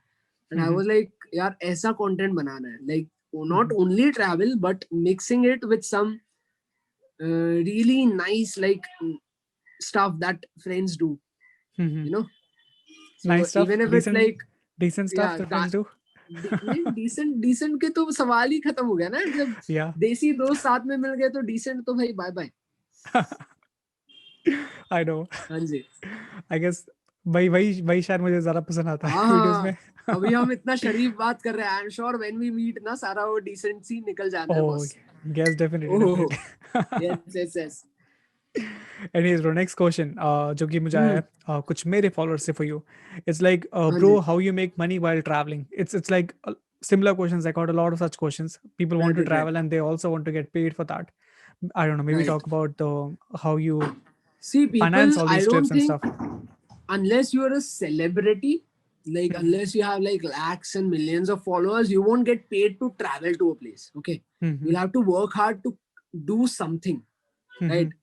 And I was like, yaar, aisa content banana hai. Like, not only travel, but mixing it with some really nice like stuff that friends do, Mm-hmm. you know. So Nice stuff, even if it's like, decent stuff yeah, that friends do. नहीं, decent decent के तो सवाल ही खत्म हो गया ना, जब Yeah. देसी दोस्त साथ में मिल गए तो decent तो भाई बाय बाय. I know. हाँ जी. I guess वही वही वही शायद मुझे ज्यादा पसंद आता है वीडियोस हाँ, में. अभी हम इतना शरीफ बात कर रहे हैं, I am sure when we meet ना सारा वो डिसेंसी निकल जाना है Oh, बस. yes, definitely, ओह, definitely. Yes yes yes. Anyways, bro, next question, जो कि मुझे आया हम्म. है, कुछ मेरे followers से for you. It's like, हाँ bro, जी. how you make money while traveling? It's like similar questions. I got a lot of such questions. People want right to right right travel and they also want to get paid for that. I don't know. Maybe right. talk about the how you see finance people, all I these trips don't and stuff. Think unless you're a celebrity, like Mm-hmm. unless you have like lakhs and millions of followers, you won't get paid to travel to a place. Okay, Mm-hmm. you'll have to work hard to do something, Mm-hmm. right?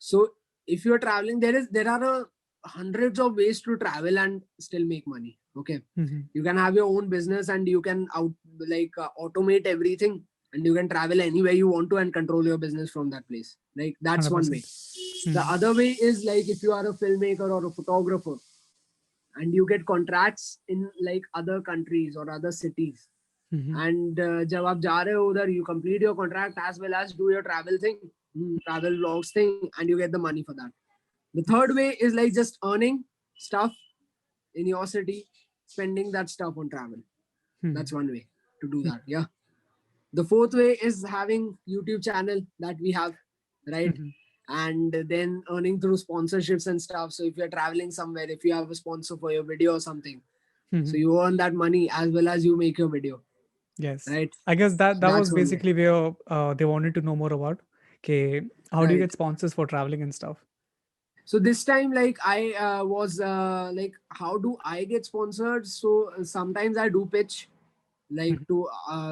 So if you're traveling, there are hundreds of ways to travel and still make money. Okay, Mm-hmm. you can have your own business and you can automate everything, and you can travel anywhere you want to and control your business from that place. Like that's one way. 100%. The Mm-hmm. other way is like if you are a filmmaker or a photographer and you get contracts in like other countries or other cities, Mm-hmm. and जब आप जा रहे हो उधर, you complete your contract as well as do your travel thing, travel vlogs thing, and you get the money for that. The third way is like just earning stuff in your city, spending that stuff on travel. Mm-hmm. That's one way to do that. Yeah. The fourth way is having YouTube channel that we have, right? Mm-hmm. And then earning through sponsorships and stuff. So if you're traveling somewhere, if you have a sponsor for your video or something, Mm-hmm. so you earn that money as well as you make your video, Yes. right? I guess that So that was that's one way, basically where they wanted to know more about. Okay, how do you right? get sponsors for traveling and stuff? So this time, like I was like, how do I get sponsored? So sometimes I do pitch like to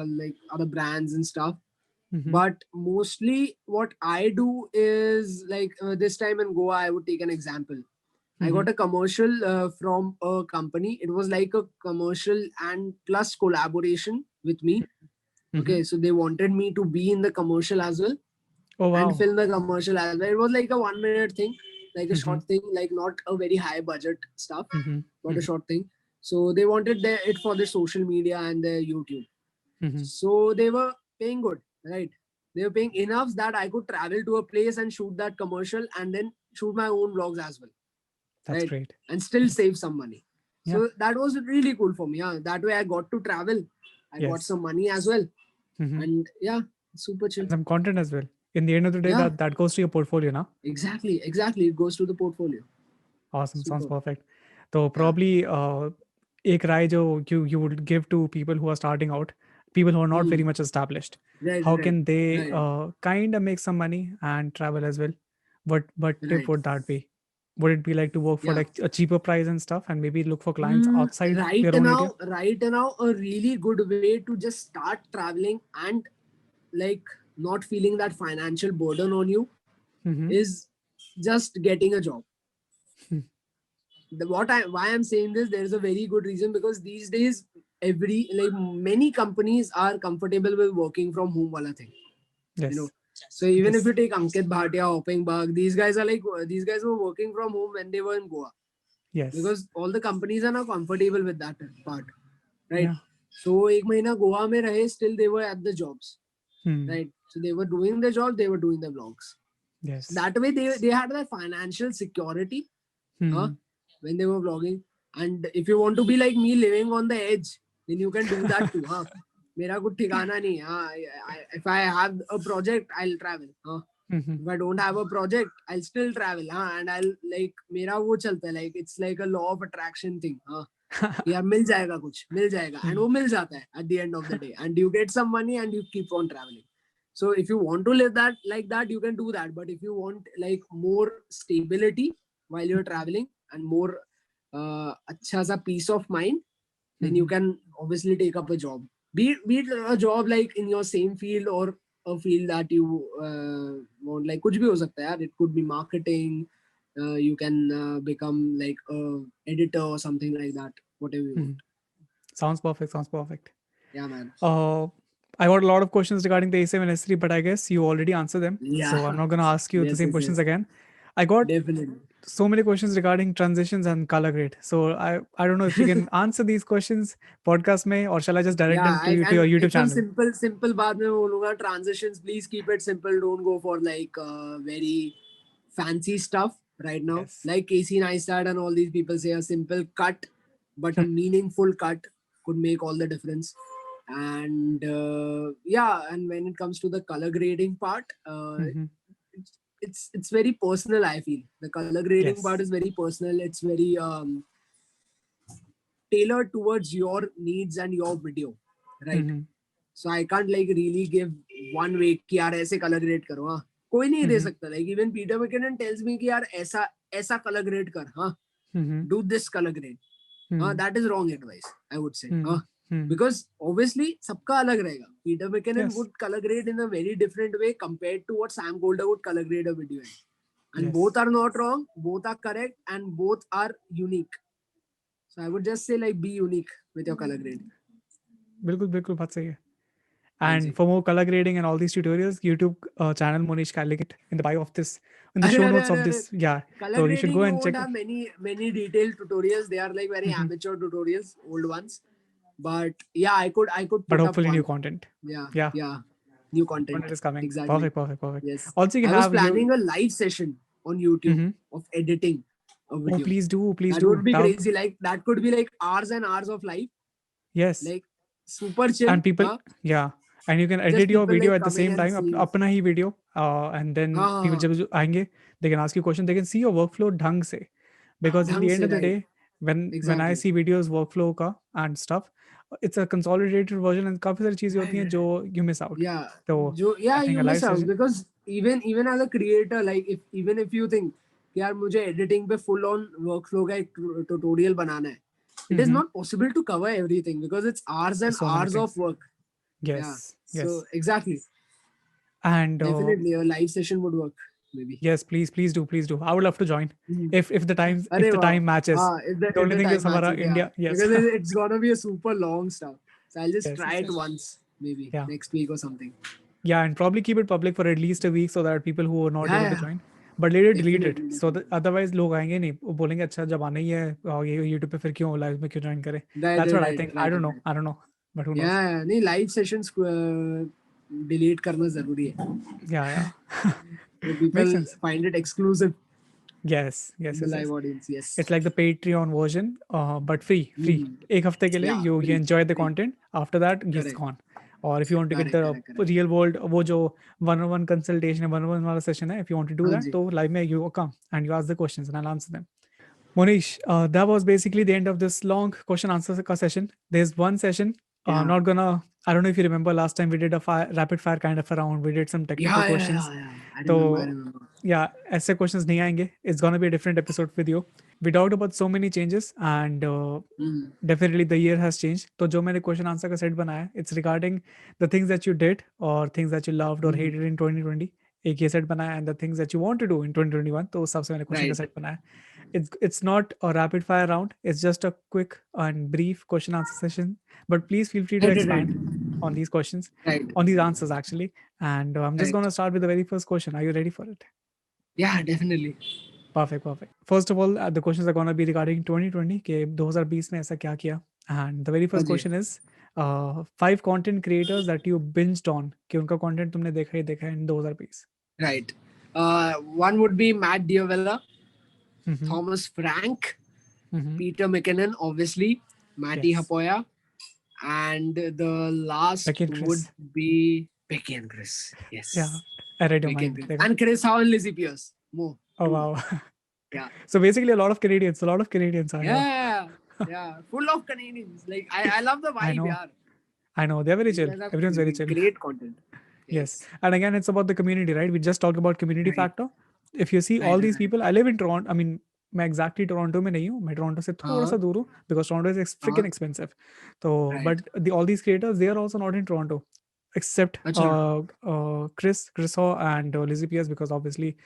like other brands and stuff. Mm-hmm. But mostly what I do is like this time in Goa, I would take an example. I Mm-hmm. got a commercial from a company. It was like a commercial and plus collaboration with me. Mm-hmm. Okay, so they wanted me to be in the commercial as well Oh and wow. film the commercial as well. It was like a 1 minute thing, like a Mm-hmm. short thing, like not a very high budget stuff, Mm-hmm. but a Mm-hmm. short thing. So they wanted it for their social media and their YouTube. Mm-hmm. So they were paying good, right? They were paying enough that I could travel to a place and shoot that commercial and then shoot my own vlogs as well, That's right? great. And still save some money. Yeah. So that was really cool for me. Yeah, that way I got to travel. I got Yes. some money as well, Mm-hmm. and yeah, super chill. And some content as well. In the end of the day, Yeah, that goes to your portfolio now. exactly. It goes to the portfolio. Awesome. Sounds Super. perfect. So Yeah. probably एक राय जो you would give to people who are starting out, people who are not very Hmm. much established, Right, how right, can they right, kind of make some money and travel as well? What tip right. would that be? Would it be like to work for Yeah. like a cheaper price and stuff and maybe look for clients outside Right their own area? now, a really good way to just start traveling and like not feeling that financial burden on you Mm-hmm. is just getting a job. Hmm. Why I'm saying this, there is a very good reason, because these days every like many companies are comfortable with working from home wala thing, you know. Yes. So even if Yes. you take Ankit Bhatia, Hoping Bag, these guys are like these guys were working from home when they were in Goa, Yes. because all the companies are now comfortable with that part, right? Yeah. So एक महीना गोवा में रहे, still they were at the jobs, Hmm. right? So they were doing the job, they were doing the vlogs. So Yes. that way they had that financial security, Hmm. when they were vlogging. And if you want to be like me, living on the edge, then you can do that too. मेरा कुछ ठिकाना नहीं है. If I have a project, I'll travel. Mm-hmm. If I don't have a project, I'll still travel. And I'll like मेरा वो चलता है, like it's like a law of attraction thing. यार मिल जाएगा कुछ, मिल जाएगा, and वो मिल जाता है at the end of the day, and you get some money and you keep on traveling. So if you want to live that like that, you can do that. But if you want like more stability while you're traveling and more अच्छा सा peace of mind, then you Mm-hmm. can obviously take up a job. Be it a job like in your same field or a field that you want. Like कुछ भी हो सकता है यार. It could be marketing. You can become like a editor or something like that. Whatever you Mm-hmm. want. Sounds perfect. Sounds perfect. Yeah, man. Uh, I got a lot of questions regarding the A7 S3, but I guess you already answered them. So I'm Yeah. not gonna ask you the Yes, same yes, questions yes. again. I got Definitely. so many questions regarding transitions and color grade. So I don't know if you can answer these questions podcast mein, or shall I just direct Yeah, them to I you to can. your YouTube एकदम channel? simple बात में बोलूँगा. Transitions, please keep it simple. Don't go for like very fancy stuff right now. Yes. Like Casey Neistat and all these people say a simple cut, but a meaningful cut could make all the difference. And yeah, and when it comes to the color grading part, Mm-hmm. it's very personal. I feel the color grading part Yes. is very personal. It's very tailored towards your needs and your video, right? Mm-hmm. So I can't like really give one way कि यार ऐसे color grade करो. हाँ, कोई नहीं दे Mm-hmm. सकता. Like even Peter McKinnon tells me कि यार ऐसा color grade कर. हाँ, Mm-hmm. do this color grade. हाँ, Mm-hmm. that is wrong advice, I would say. हाँ, Mm-hmm. because obviously सबका अलग रहेगा. Peter McKinnon Yes. would color grade in a very different way compared to what Sam Golder would color grade a video in. And Yes. both are not wrong, both are correct, and both are unique. So I would just say like be unique with your color grade. बिल्कुल बिल्कुल बात सही है. हाँ And ji. for more color grading and all these tutorials, YouTube channel Monish can link it in the bio of this, in the अरे show अरे notes अरे of अरे this. Yeah. color So you should grading go you and won't check. have many detailed tutorials. They are like very Mhm. amateur tutorials, old ones. But yeah, I could But put up hopefully new one. content. Yeah, Yeah. yeah, new Content content. is coming. Exactly. Perfect. Perfect. Perfect. Yes. Also, you I was have you. planning a live session on YouTube Mhm. of editing a Oh, video. please do. Please That do. would be crazy. Like that could be like hours and hours of live. Yes. Like super chill. And people, Huh? yeah, and you can Just edit your people video like at the coming same and time seeing. अपना ही video, and then हाँ हाँ people हाँ. जब आएंगे, they can ask you question, they can see your workflow ढंग से, because in ढंग the end से of the right. day, when I Exactly. see videos workflow का and stuff, it's a consolidated version and काफी सारी चीजें होती Right, हैं right. जो you miss out. Yeah, तो I think you a live miss out session. because even as a creator, like if you think कि यार मुझे editing पे full on workflow का एक tutorial बनाना है, it is Mm-hmm. not possible to cover everything because it's hours and So many hours of things. work. Yeah, Yes. so Yes. exactly, And definitely a live session would work maybe. yes, please do, please do. I would love to join Hmm. if अरे the वाह, time matches. हाँ, The if only the thing is time हमारा matches, yeah, India. Yes. because it's gonna be a super long stuff. So I'll just Yes. try Yes. it Yes. once maybe Yeah. next week or something. Yeah, and probably keep it public for at least a week so that people who are not Yeah, able to yeah, join, but later delete it. definitely, So definitely. that otherwise लोग आएंगे नहीं, वो बोलेंगे अच्छा जब आना ही है ये YouTube पे फिर क्यों live में क्यों join करें. Right, That's right, what I right, think. right, right. I don't know, but who knows. Yeah, नहीं live sessions delete करना जरूरी है. Yeah. So Makes people sense. find it exclusive Yes. in Yes. the Yes. live Yes. audience. Yes. It's like the Patreon version, but free. Hmm. एक हफ्ते के लिए Yeah, you free, enjoy the free. content. After that, it's Correct, gone. Or if you want to get correct, the correct, correct. real world, वो जो one-on-one consultation है, one-on-one वाला session है, if you want to do हाँ that, जी. तो live में you come and you ask the questions and I'll answer them. Monish, that was basically the end of this long question answer session. There's one session. Yeah. I'm not gonna. I don't know if you remember last time we did a rapid fire kind of a round. We did some technical questions. Yeah. I So remember. yeah, ऐसे questions नहीं आएंगे. It's gonna be a different episode with you. We talked about so many changes and Hmm. definitely the year has changed. तो जो मैंने question answer का set बनाया, it's regarding the things that you did or things that you loved or hated in 2020. एक ये set बनाया and the things that you want to do in 2021. तो उस हिसाब से मैंने question का Right. set बनाया. It's not a rapid fire round. It's just a quick and brief question answer session. But please feel free to Right, expand right, on these questions, right. on these answers actually. And I'm just Right. gonna start with the very first question. Are you ready for it? Yeah, definitely. Perfect. First of all, the questions are gonna be regarding 2020 के 2020 में ऐसा क्या किया? And the very first Okay. question is 5 content creators that you binged on कि उनका content तुमने देखा है in 2020. Right. One would be Matt Diavella, Mhm. Thomas Frank, Mhm. Peter McKinnon, obviously, Matty Yes. Hapoya, and the last Becky and Chris. would be Becky and Chris. Yes. Yeah, I read your Becky and mind. Chris. देखो. And Chris Howe and Lizzie Pierce. More. Oh Two. wow. Yeah. So basically, a lot of Canadians are here. Yeah. Full of Canadians. Like I love the vibe, I know. yaar. I know. They're very These chill. guys have Everyone's very chill. great content. Yes. And again, it's about the community, right? We just talked about community Right. factor. If you see Right, all right, these right. people, I live in Toronto. I mean, मैं exactly Toronto में नहीं हूँ. मैं Toronto से थोड़ा सा दूर हूँ because Toronto is freaking expensive. So, Right. but all these creators, they are also not in Toronto, except अच्छा. Chris Haw and Lizzie Pierce because obviously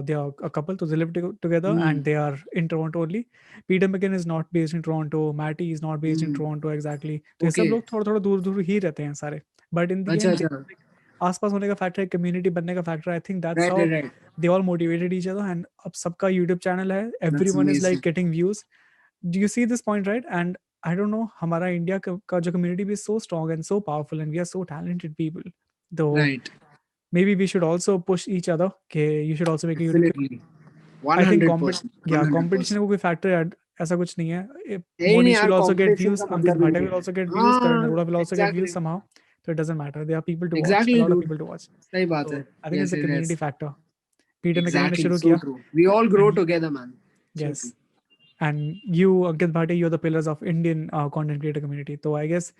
they are a couple, so they live together and they are in Toronto only. Peter McKinnon is not based in Toronto. Matty is not based in Toronto exactly. तो ये सब Okay. लोग थोड़ा थोड़ा दूर दूर ही रहते हैं सारे. but in the अच्छा end अच्छा. like आसपास होने का फैक्टर है, कम्युनिटी बनने का factor. I think that's Right, how right, right. they all motivated each other, and अब सबका यूट्यूब चैनल है, That's everyone is like amazing. getting views. Do you see this point, right? And I don't know, हमारा India का जो community भी is so strong and so powerful, and we are so talented people. Though Right. maybe we should also push each other. Okay, you should also make a YouTube. Definitely. I think 100%. yeah, competition 100%. का कोई factor ऐसा कुछ नहीं है. है ही नहीं Monish यार, will also get competition views. का Ankit मतलब ही Bhatia नहीं will है. also get views. Karan हाँ, Arora will also get views exactly. somehow. So it doesn't matter. There are people to watch. A Exactly, lot of dude. people to watch. सही बात So है. I think it's Yes, a yes, community yes. factor. Peter McKinnon ने Exactly. शुरू So किया, true. We all grow and together, man. So true. yes, and you, Ankit Bhatia, you're the pillars of Indian content creator community. So I guess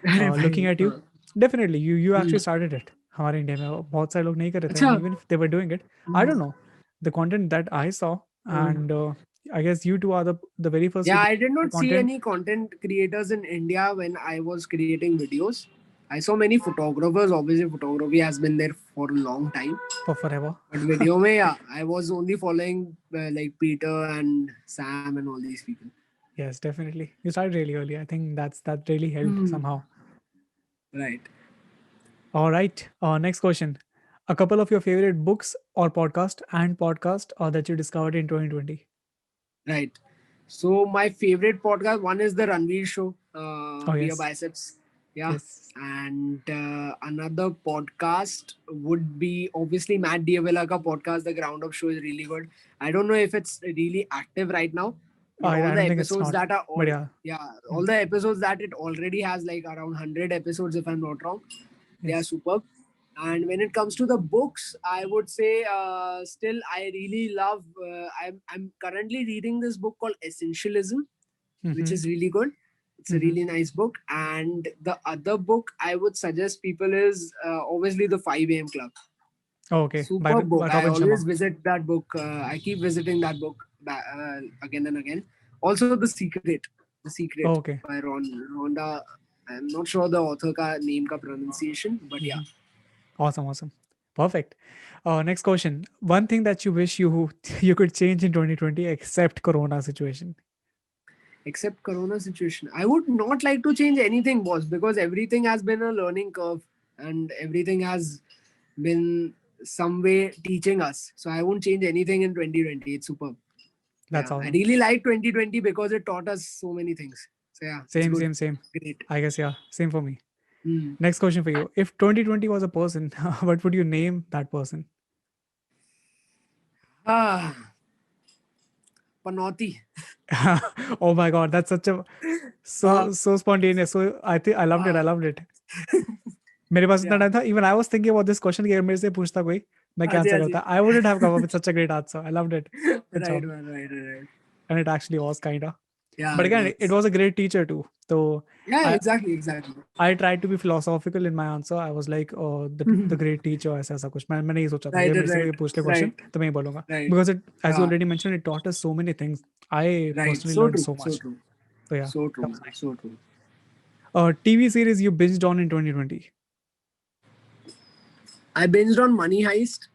अरे looking भाई, at you, हाँ. definitely you actually hmm. started it. हमारे India में बहुत सारे लोग नहीं कर रहे थे, अच्छा. and even if they were doing it, I don't know, the content that I saw, hmm. and I guess you two are the very first Yeah, people I did who not create see content any content creators in India when I was creating videos. I saw many photographers. Obviously, photography has been there for a long time. for forever. But video mein, yeah, I was only following like Peter and Sam and all these people. Yes, definitely. You started really early. I think that really helped Hmm. somehow. Right. All right. Next question. A couple of your favorite books or podcast that you discovered in 2020. Right. So my favorite podcast one is the Ranveer Show, Oh Beer yes, Biceps. Yeah. yes. And another podcast would be obviously Matt Diavella ka podcast. The Ground Up Show is really good. I don't know if it's really active right now, but all I the don't think it's episodes not, that are but all yeah. yeah, all Mm, the episodes that it already has like around 100 episodes if I'm not wrong. They are yes. superb. And when it comes to the books, I would say still I really love. I'm currently reading this book called Essentialism, which Mm-hmm. is really good. It's a Mm-hmm. really nice book. And the other book I would suggest people is obviously the 5 a.m. Club. Oh, okay. Superb book. By I Robin always Sharma. visit that book. I keep visiting that book again and again. Also, The Secret. The Secret Oh, okay. by Rhonda. I'm not sure the author ka name ka pronunciation, but yeah. Mm-hmm. Awesome, awesome. Perfect. Next question. One thing that you wish you could change in 2020 except Corona situation. Except corona situation, I would not like to change anything, boss, because everything has been a learning curve and everything has been some way teaching us, so I won't change anything in 2020. It's superb. That's Yeah, I awesome. really like 2020 because it taught us so many things. So yeah, it's Same, good. same, same. Great. I guess yeah. Same for me. Hmm. Next question for you. If 2020 was a person, what would you name that person? Ah, Panoti. Oh my god, that's such a Ah, so spontaneous. So I think I loved it. I ah, loved it. मेरे पास इतना yeah. Time था. Even I was thinking about this question कि अगर मेरे से पूछता कोई मैं क्या Aji, आंसर aji. करता. I wouldn't have come up with such a great answer. I loved it. Good Right, job. man. Right. And it actually was kinda. Yeah, But it again, it was. was a great teacher too. So Yeah, I exactly. I tried to be philosophical in my answer. I was like, the great teacher ऐसा ऐसा कुछ. मैंने ये सोचा था Right, अगर मेरे से कोई right, पूछ ले question right, तो मैं ये बोलूँगा. right. Because it, as you Yeah. already mentioned, it taught us so many things. I Right. personally So learned true. so So much. true. So yeah, So that true. was nice. So true. TV series you binged on in 2020. I binged on Money Heist.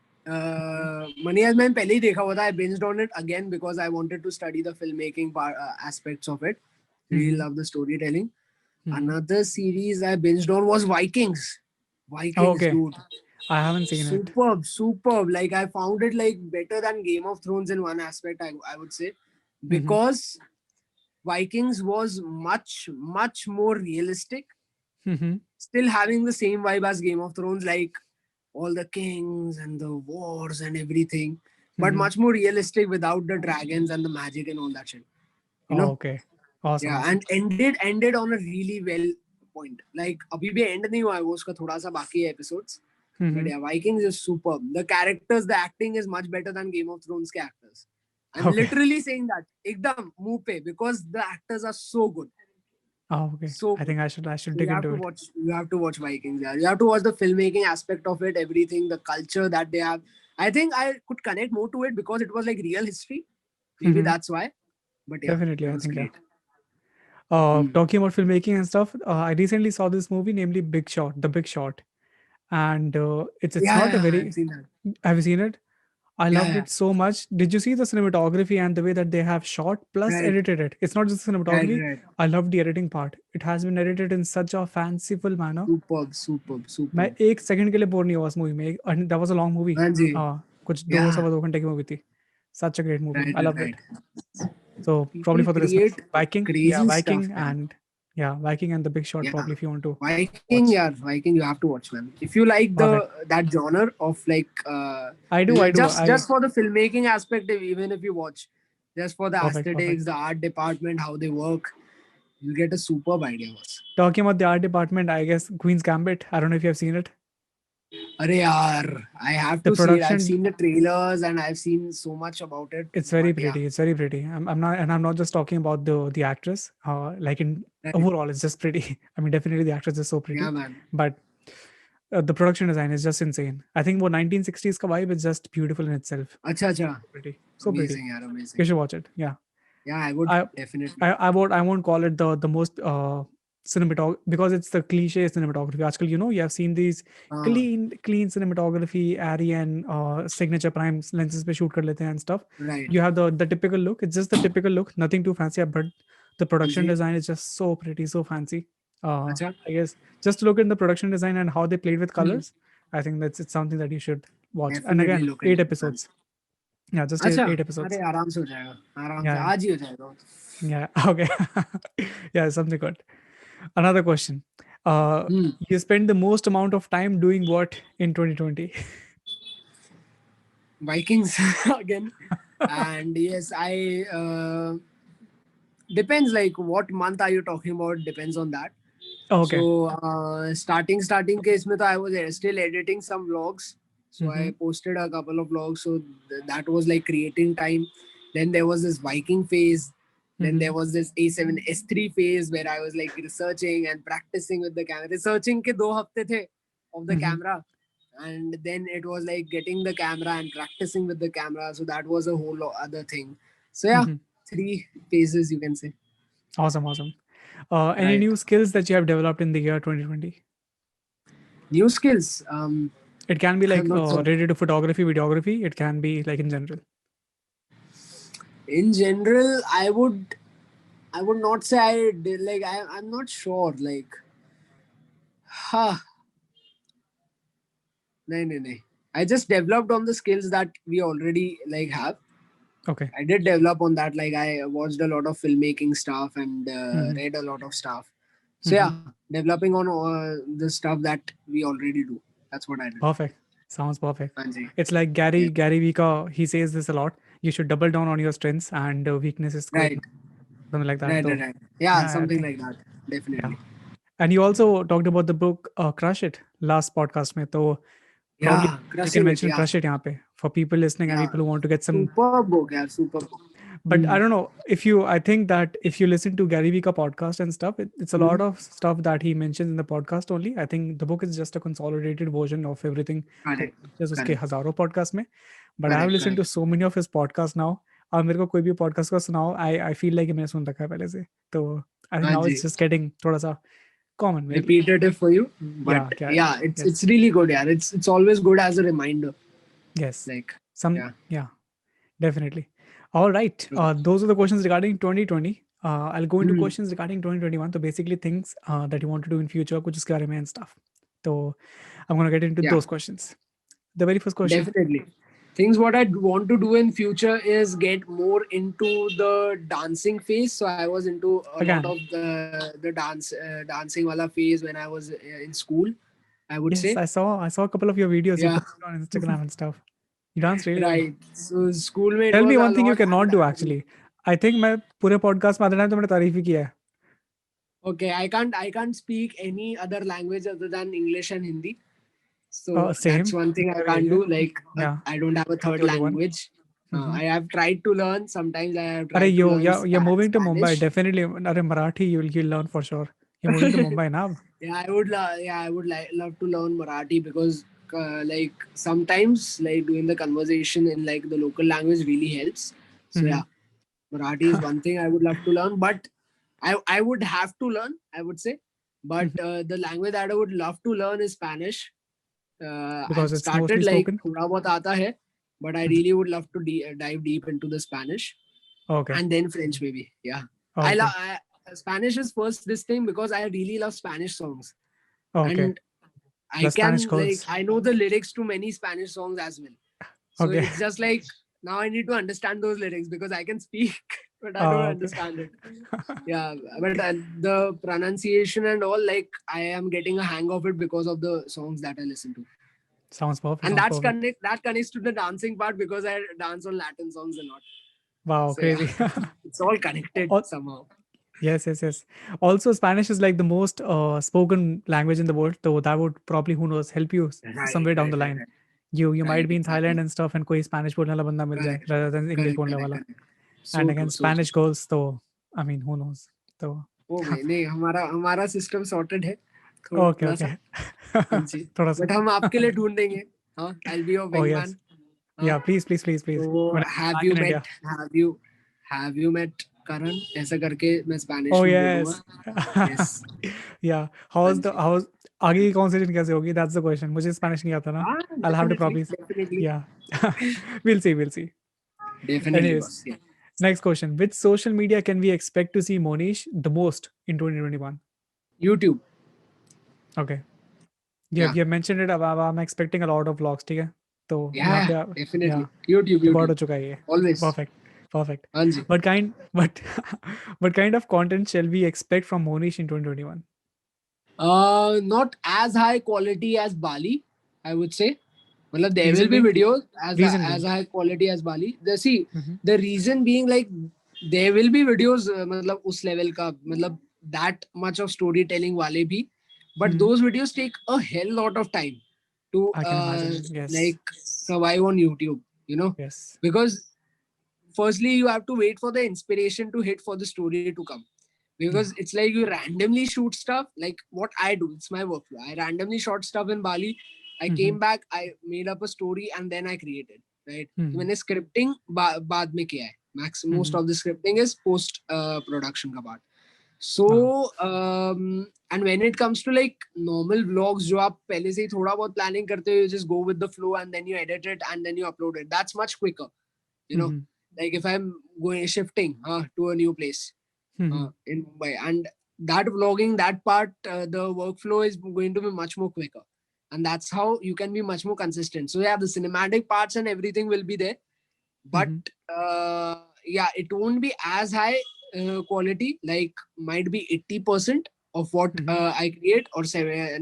Money Heist मैंने पहले ही देखा हुआ था. I binged on it again because I wanted to study the filmmaking aspects of it. Really Mm-hmm. love the storytelling. Mm-hmm. Another series I binged on was Vikings. Oh, Vikings, okay. dude. I haven't seen it. Superb. Like I found it like better than Game of Thrones in one aspect. I would say Mm-hmm. because Vikings was much more realistic. Mm-hmm. Still having the same vibe as Game of Thrones, like all the kings and the wars and everything, but Mm-hmm. much more realistic without the dragons and the magic and all that shit. You Oh, know? okay. Awesome, Yeah, awesome. and ended on a really well point. Like अभी भी end नहीं हुआ है वो उसका थोड़ा सा बाकी है episodes. But Mm-hmm. yeah, Vikings is superb. The characters, the acting is much better than Game of Thrones के actors. I'm Okay. literally saying that एकदम मुंह पे because the actors are so good. Oh, okay. So I think I should So dig into it. You have to watch Vikings. Yeah, you have to watch the filmmaking aspect of it, everything, the culture that they have. I think I could connect more to it because it was like real history. Maybe Mm-hmm. that's why. But yeah, Definitely, it I was think yeah. great. Hmm. Talking about filmmaking and stuff, I recently saw this movie, namely Big Shot, The Big Shot, and it's not a Yeah, very. I've seen that. Have you seen it? I Yeah, loved yeah. it so much. Did you see the cinematography and the way that they have shot plus Right, edited it? It's not just right, cinematography. right. I loved the editing part. It has been edited in such a fanciful manner. Superb, superb, मैं superb. एक second के लिए bore नहीं हुआ उस movie में, and that was a long movie. हाँ जी. कुछ दो Yeah, सवा 2 घंटे की मूवी थी. Such a great movie. right, I right, loved it. right. So probably People for the listeners, create Viking, yeah, crazy Viking, stuff, man. and yeah, Viking and The Big Short. Yeah. Probably if you want to Viking, watch. yeah, Viking, you have to watch, man. If you like Perfect. that genre of like I do. I do. just for the filmmaking aspect, even if you watch, just for the Perfect. aesthetics, Perfect. the art department, how they work, you get a superb idea. Boss. Talking about the art department, I guess Queen's Gambit. I don't know if you have seen it. Arey yaar, I have The to see it. I've production, seen the trailers and I've seen so much about it. it's But very yeah, pretty. It's very pretty. I'm not, and I'm not just talking about the actress. Like in right. overall, it's just pretty. I mean, definitely the actress is so Yeah, pretty, man. but the production design is just insane. I think what 1960s ka vibe is just beautiful in itself. Acha, acha. Pretty, so pretty. Amazing, yaar, You amazing. should watch it. Yeah, Yeah, I would I definitely. I won't call it the most cinematography because it's the cliche cinematography. Aajkal, you have seen these Uh, clean cinematography, Arri and signature prime lenses पे shoot कर लेते हैं and stuff. right. You have the typical look. It's just the typical look, nothing too fancy, but the production ji. design is just so pretty, so fancy. अच्छा. I guess just look at the production design and how they played with Hmm. colors. I think it's something that you should watch. And Definitely again, look 8 into it, man. episodes. Yeah, just अच्छा. eight अरे episodes. आराम से हो जाएगा. आराम से Yeah, आज ही हो जाएगा. yeah. Okay. Yeah, something good. Another question. Hmm. You spend the most amount of time doing what in 2020? Vikings again. And yes, I depends like what month are you talking about, depends on that. Okay. So starting case mein to I was still editing some vlogs. So Mm-hmm. I posted a couple of vlogs. So that was like creating time. Then there was this Viking phase. Then Mm-hmm. there was this A7 S3 phase where I was like researching and practicing with the camera. Researching ke 2 hafte the of the Mm-hmm. camera. And then it was like getting the camera and practicing with the camera. So that was a whole other thing. So yeah, Mm-hmm. 3 phases you can say. Awesome, awesome. Any Right. new skills that you have developed in the year 2020? New skills. It can be like Not so. related to photography, videography. It can be like in general. In general, I would not say I did like I'm not sure. Like huh. No. I just developed on the skills that we already like have. Okay. I did develop on that. Like I watched a lot of filmmaking stuff and Mm-hmm. read a lot of stuff. So Mm-hmm. yeah, developing on the stuff that we already do. That's what I did. Perfect. Sounds perfect. Anji. It's like Yeah. Gary Vee he says this a lot. You should double down on your strengths and weaknesses को Right. ignore. Something like that. Right. So Right. Yeah, yeah, I something think like that. yeah. Definitely. And you also talked about the book Crush It last podcast में. So probably Yeah, you can crushing it. mention Yeah. Crush It यहाँ पे for people listening and Yeah. people who want to get some. Super book, yeah, super book. But I don't know if you. I think that if you listen to Gary Vee का podcast and stuff, it's a lot of stuff that he mentions in the podcast only. I think the book is just a consolidated version of everything that Correct. he mentions उसके Correct. हजारों podcast में. But I have Correct. listened to Correct. so many of his podcasts now. अब मेरे को कोई भी podcast का सुनाओ, I feel like मैंने सुन रखा है पहले से. तो I think हाँ now ji. it's just getting थोड़ा सा common maybe. Repetitive for you, but Yeah, yeah, it's yes, it's really good. Yeah, it's always good as a reminder. yes. Like Some yeah. yeah, definitely. All right. True. Those are the questions regarding 2020. I'll go into Hmm. questions regarding 2021. So basically things that you want to do in future, कुछ उसके बारे में and stuff. So I'm gonna get into Yeah, those questions. The very first question. definitely. Things what I want to do in future is get more into the dancing phase. So I was into a lot Again, of the dancing wala phase when I was in school. I would yes, say. I saw a couple of your videos you Yeah. posted on Instagram and stuff. You dance really well. Right. So school में it Tell was me a one thing you lot cannot do and actually. I think मैं पूरे podcast में आधे time तो मैंने तारीफ ही किया है. okay, I can't speak any other language other than English and Hindi. So that's Same. one thing I Similar can't do. behavior. Like Yeah. I don't have a Not third the only one. language. Mhm. I have tried to learn. Sometimes I have अरे tried to learn you're moving to Mumbai, Spanish. definitely. अरे Marathi you'll learn for sure. You're moving to Mumbai now. Yeah, I would love to learn Marathi because like sometimes like doing the conversation in like the local language really helps. So Mm-hmm. yeah, Marathi is one thing I would love to learn, but I would have to learn. I would say, but the language that I would love to learn is Spanish. Because I've it's mostly started like spoken. थोड़ा बहुत आता है, but I really would love to dive deep into the Spanish Okay. and then French maybe. Yeah, I Okay. love Spanish is first this thing because I really love Spanish songs, Okay. and I The can Spanish girls. I know the lyrics to many Spanish songs as well. So Okay. it's just like now I need to understand those lyrics because I can speak, but I don't Okay. understand it. Yeah, but the pronunciation and all, like I am getting a hang of it because of the songs that I listen to. Sounds perfect. And Sounds perfect. that connects to the dancing part because I dance on Latin songs a lot. Wow, So yeah, crazy. it's all connected Al- somehow. Yes, yes, yes. Also, Spanish is like the most spoken language in the world. So that would probably, who knows, help you Right, somewhere down the right, right, line. right. You might Right, be in exactly. Thailand and stuff, and कोई Spanish बोलने वाला बंदा मिल जाए Correct, rather than English correct, बोलने correct, वाला. correct. And So again, true, so true. Spanish girls, तो I mean, who knows? तो ओ भाई नहीं, हमारा सिस्टम सॉर्टेड है okay, थोड़ा सा. okay. हाँ जी, थोड़ा सा. बट हम आपके लिए ढूंढ देंगे. हाँ, I'll be your Oh wingman. yes. हाँ, Yeah, please, please, please, please. तो When I'm have back you in India. met have you met करण, ऐसा करके मैं Oh स्पेनिश में yes. बोलूंगा. Yes. Yeah. हाँ How's the जी. how's आगे की conversation कैसे होगी? That's the question. मुझे Spanish नहीं आता ना. हाँ, I'll have to definitely, probably. definitely, Yeah. We'll see. We'll see. definitely, Anyways, boss. Yeah. next question. Which social media can we expect to see Monish the most in 2021? YouTube. Okay. Yeah. You have mentioned it. अब I'm expecting a lot of vlogs. ठीक है. तो यहाँ Yeah, पे definitely. yeah YouTube, record हो YouTube. चुका है ये. Always. Perfect. Perfect. हाँ जी. But what kind of content shall we expect from Monish in 2021? Not as high quality as Bali, I would say. Well, there Reason will be being? videos Reason as being? high quality as Bali. See, Mhm. the reason being like there will be videos मतलब उस level का मतलब that much of storytelling वाले भी, but Mhm. those videos take a hell lot of time to I can imagine. Yes. like survive on YouTube, you know, Yes. because firstly you have to wait for the inspiration to hit for the story to come, because Yeah. it's like you randomly shoot stuff like what I do. It's my workflow. I randomly shot stuff in Bali. I Mhm. came back, I made up a story and then I created, right? So Mhm. मैंने scripting बाद में किया है. Most Mhm. of the scripting is post production का part. So and when it comes to like normal vlogs जो आप पहले से ही थोड़ा बहुत planning करते हो, you just go with the flow and then you edit it and then you upload it. That's much quicker, you know. Mhm. Like if I'm going shifting to a new place Mhm. in Mumbai, and that vlogging, that part, the workflow is going to be much more quicker, and that's how you can be much more consistent. So yeah, the cinematic parts and everything will be there, but Mhm. yeah, it won't be as high quality. Like might be 80% of what Mhm. I create, or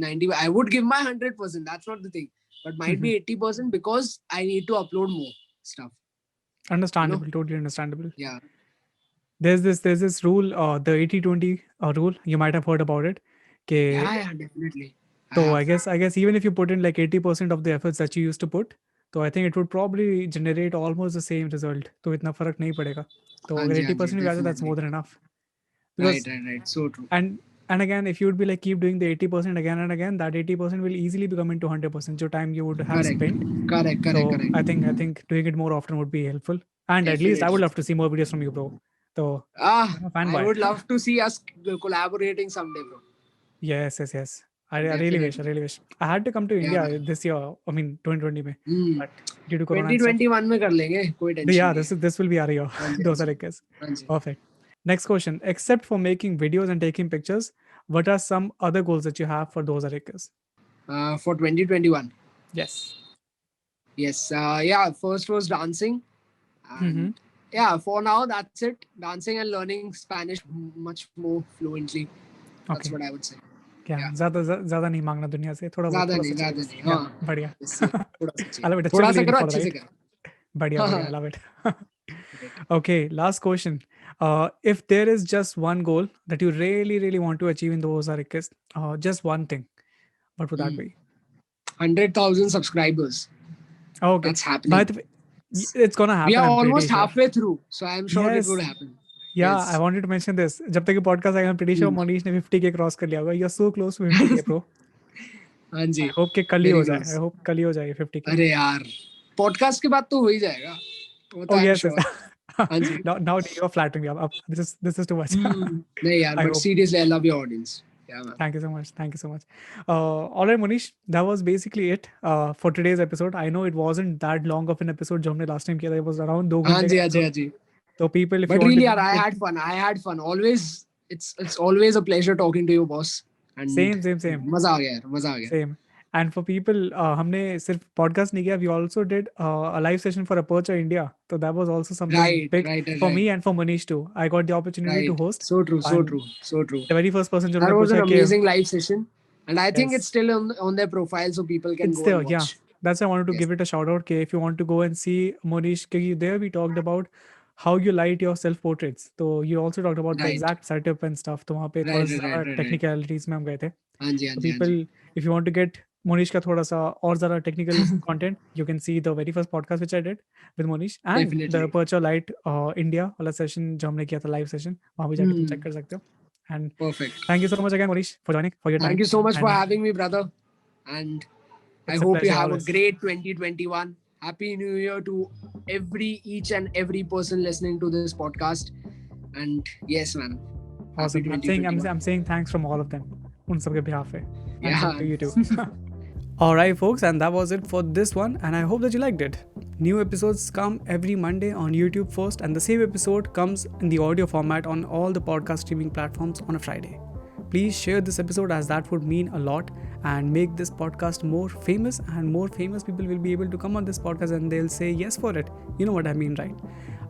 90. I would give my 100%. That's not the thing, but might Mhm. be 80% because I need to upload more stuff. Understandable. Totally understandable. Yeah. There's this rule, the 80-20 rule. You might have heard about it. Yeah, कि yeah, definitely. I So have. I guess even if you put in like 80% of the efforts that you used to put, so I think it would probably generate almost the same result. तो इतना फर्क नहीं पड़ेगा. तो अगर हाँ जी, 80% भी आ जाए, that's more definitely. than enough. Right, Because right, right. So true. and again, if you would be like keep doing the 80% again and again, that 80% will easily become into 100%. Your time you would have Correct. spent. Correct, So correct, correct. I think doing it more often would be helpful. And at least I would Definitely. love to see more videos from you, bro. So I'm a I fanboy. would love to see us collaborating someday, bro. Yes, yes, yes. I really wish. I Definitely. really wish. I had to come to Yeah. India this year. I mean, 2020 में. Hmm. But due to Corona and stuff. 2021 में कर लेंगे, कोई tension Yeah, नहीं है. this will be our year. हाँ जी, Those हाँ are ji, like us. हाँ जी. Perfect. Next question. Except for making videos and taking pictures, what are some other goals that you have for those Arikas? For 2021. Yes. Yes. Yeah. First was dancing, Mm-hmm. and yeah, for now that's it. Dancing and learning Spanish much more fluently. That's Okay. what I would say. क्या Yeah. ज़्यादा नहीं मांगना दुनिया से थोड़ा ज़्यादा सा चाहिए नहीं. बस. हाँ. Yeah, बढ़िया. इससे थोड़ा सा I चाहिए. love it. अच्छे थोड़ा के सा लिए करो, नहीं for अच्छे से right. करो. बढ़िया, हाँ, बढ़िया. I हाँ. love it. Great. Okay, last question. If there is just one goal that you really, really want to achieve in those Arikas, just one thing, what would that be? 100,000 subscribers. Okay. That's By happening. the way, it's gonna We happen. are I'm pretty almost sure. halfway through, so I'm sure it Yes. would happen. Yeah, Yes. I wanted to mention this. जब तक ये podcast आएगा, I'm pretty sure Monish ने 50K cross कर लिया होगा. You're so close to 50K, bro. हाँ जी. I hope कि कल ही Very हो जाए. close. I hope कल ही हो जाए 50K. अरे यार, podcast के बाद तो हो ही जाएगा. वो तो Oh I'm yes, sure. yes. हाँ जी. Now you're flattering me up. This is too much. नहीं यार, I but hope. seriously, I love your audience. Yeah, man. Thank you so much. Thank you so much. All right, Manish, that was basically it for today's episode. I know it wasn't that long of an episode जो हमने last time किया था. It was around 2 हाँ घंटे जी, का हाँ जी, हाँ episode. Ji. So people, if you But want to really, yaar, get I it, had fun. I had fun. Always, it's always a pleasure talking to you, boss. And same. मजा आ गया यार, मजा आ गया. Same. And for people, हमने सिर्फ podcast नहीं किया. We also did a live session for Aperture India. So that was also something Right, big right, for right, me and for Manish too. I got the opportunity to right. host. So true, so And true, so true. the very first person That जिन्होंने was पूछा an कि amazing live session, and I think it's yes, still on their profile, so people can it's go there. and Yeah, watch. that's why I wanted to Yes. give it a shout out. If you want to go and see Manish, there we talked about how you light your self portraits. So you also talked about the Right, exact setup and stuff. तो वहाँ पे थोड़ा right, सा right, right, ज़्यादा right, right. technicalities में हम गए थे. हाँ जी, हाँ So जी, हाँ people, ji. if you want to get Monish का थोड़ा सा और ज़्यादा technical content, you can see the very first podcast which I did with Monish and the Definitely. Aperture Light India वाला session जो हमने किया था live session, वहाँ पे जाके तुम check कर सकते हो. And Perfect. thank you so much again, Monish, for joining, for your Thank time. you so much for And having me, brother. And I it's a hope you pleasure have a always. great 2021. Happy New Year to each and every person listening to this podcast. And yes, man. Awesome. Happy I'm saying 2021. I'm saying thanks from all of them. उन सबके behalf पे. And Yeah. to you too. Alright, folks, and that was it for this one, and I hope that you liked it. New episodes come every Monday on YouTube first, and the same episode comes in the audio format on all the podcast streaming platforms on a Friday. Please share this episode as that would mean a lot and make this podcast more famous, and more famous people will be able to come on this podcast and they'll say yes for it. You know what I mean, right?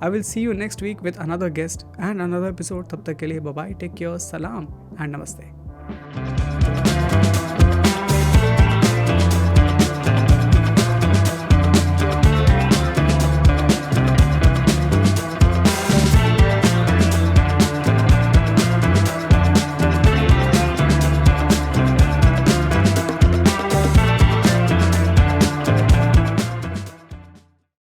I will see you next week with another guest and another episode. Tab tak ke liye bye bye, take care, salam and namaste.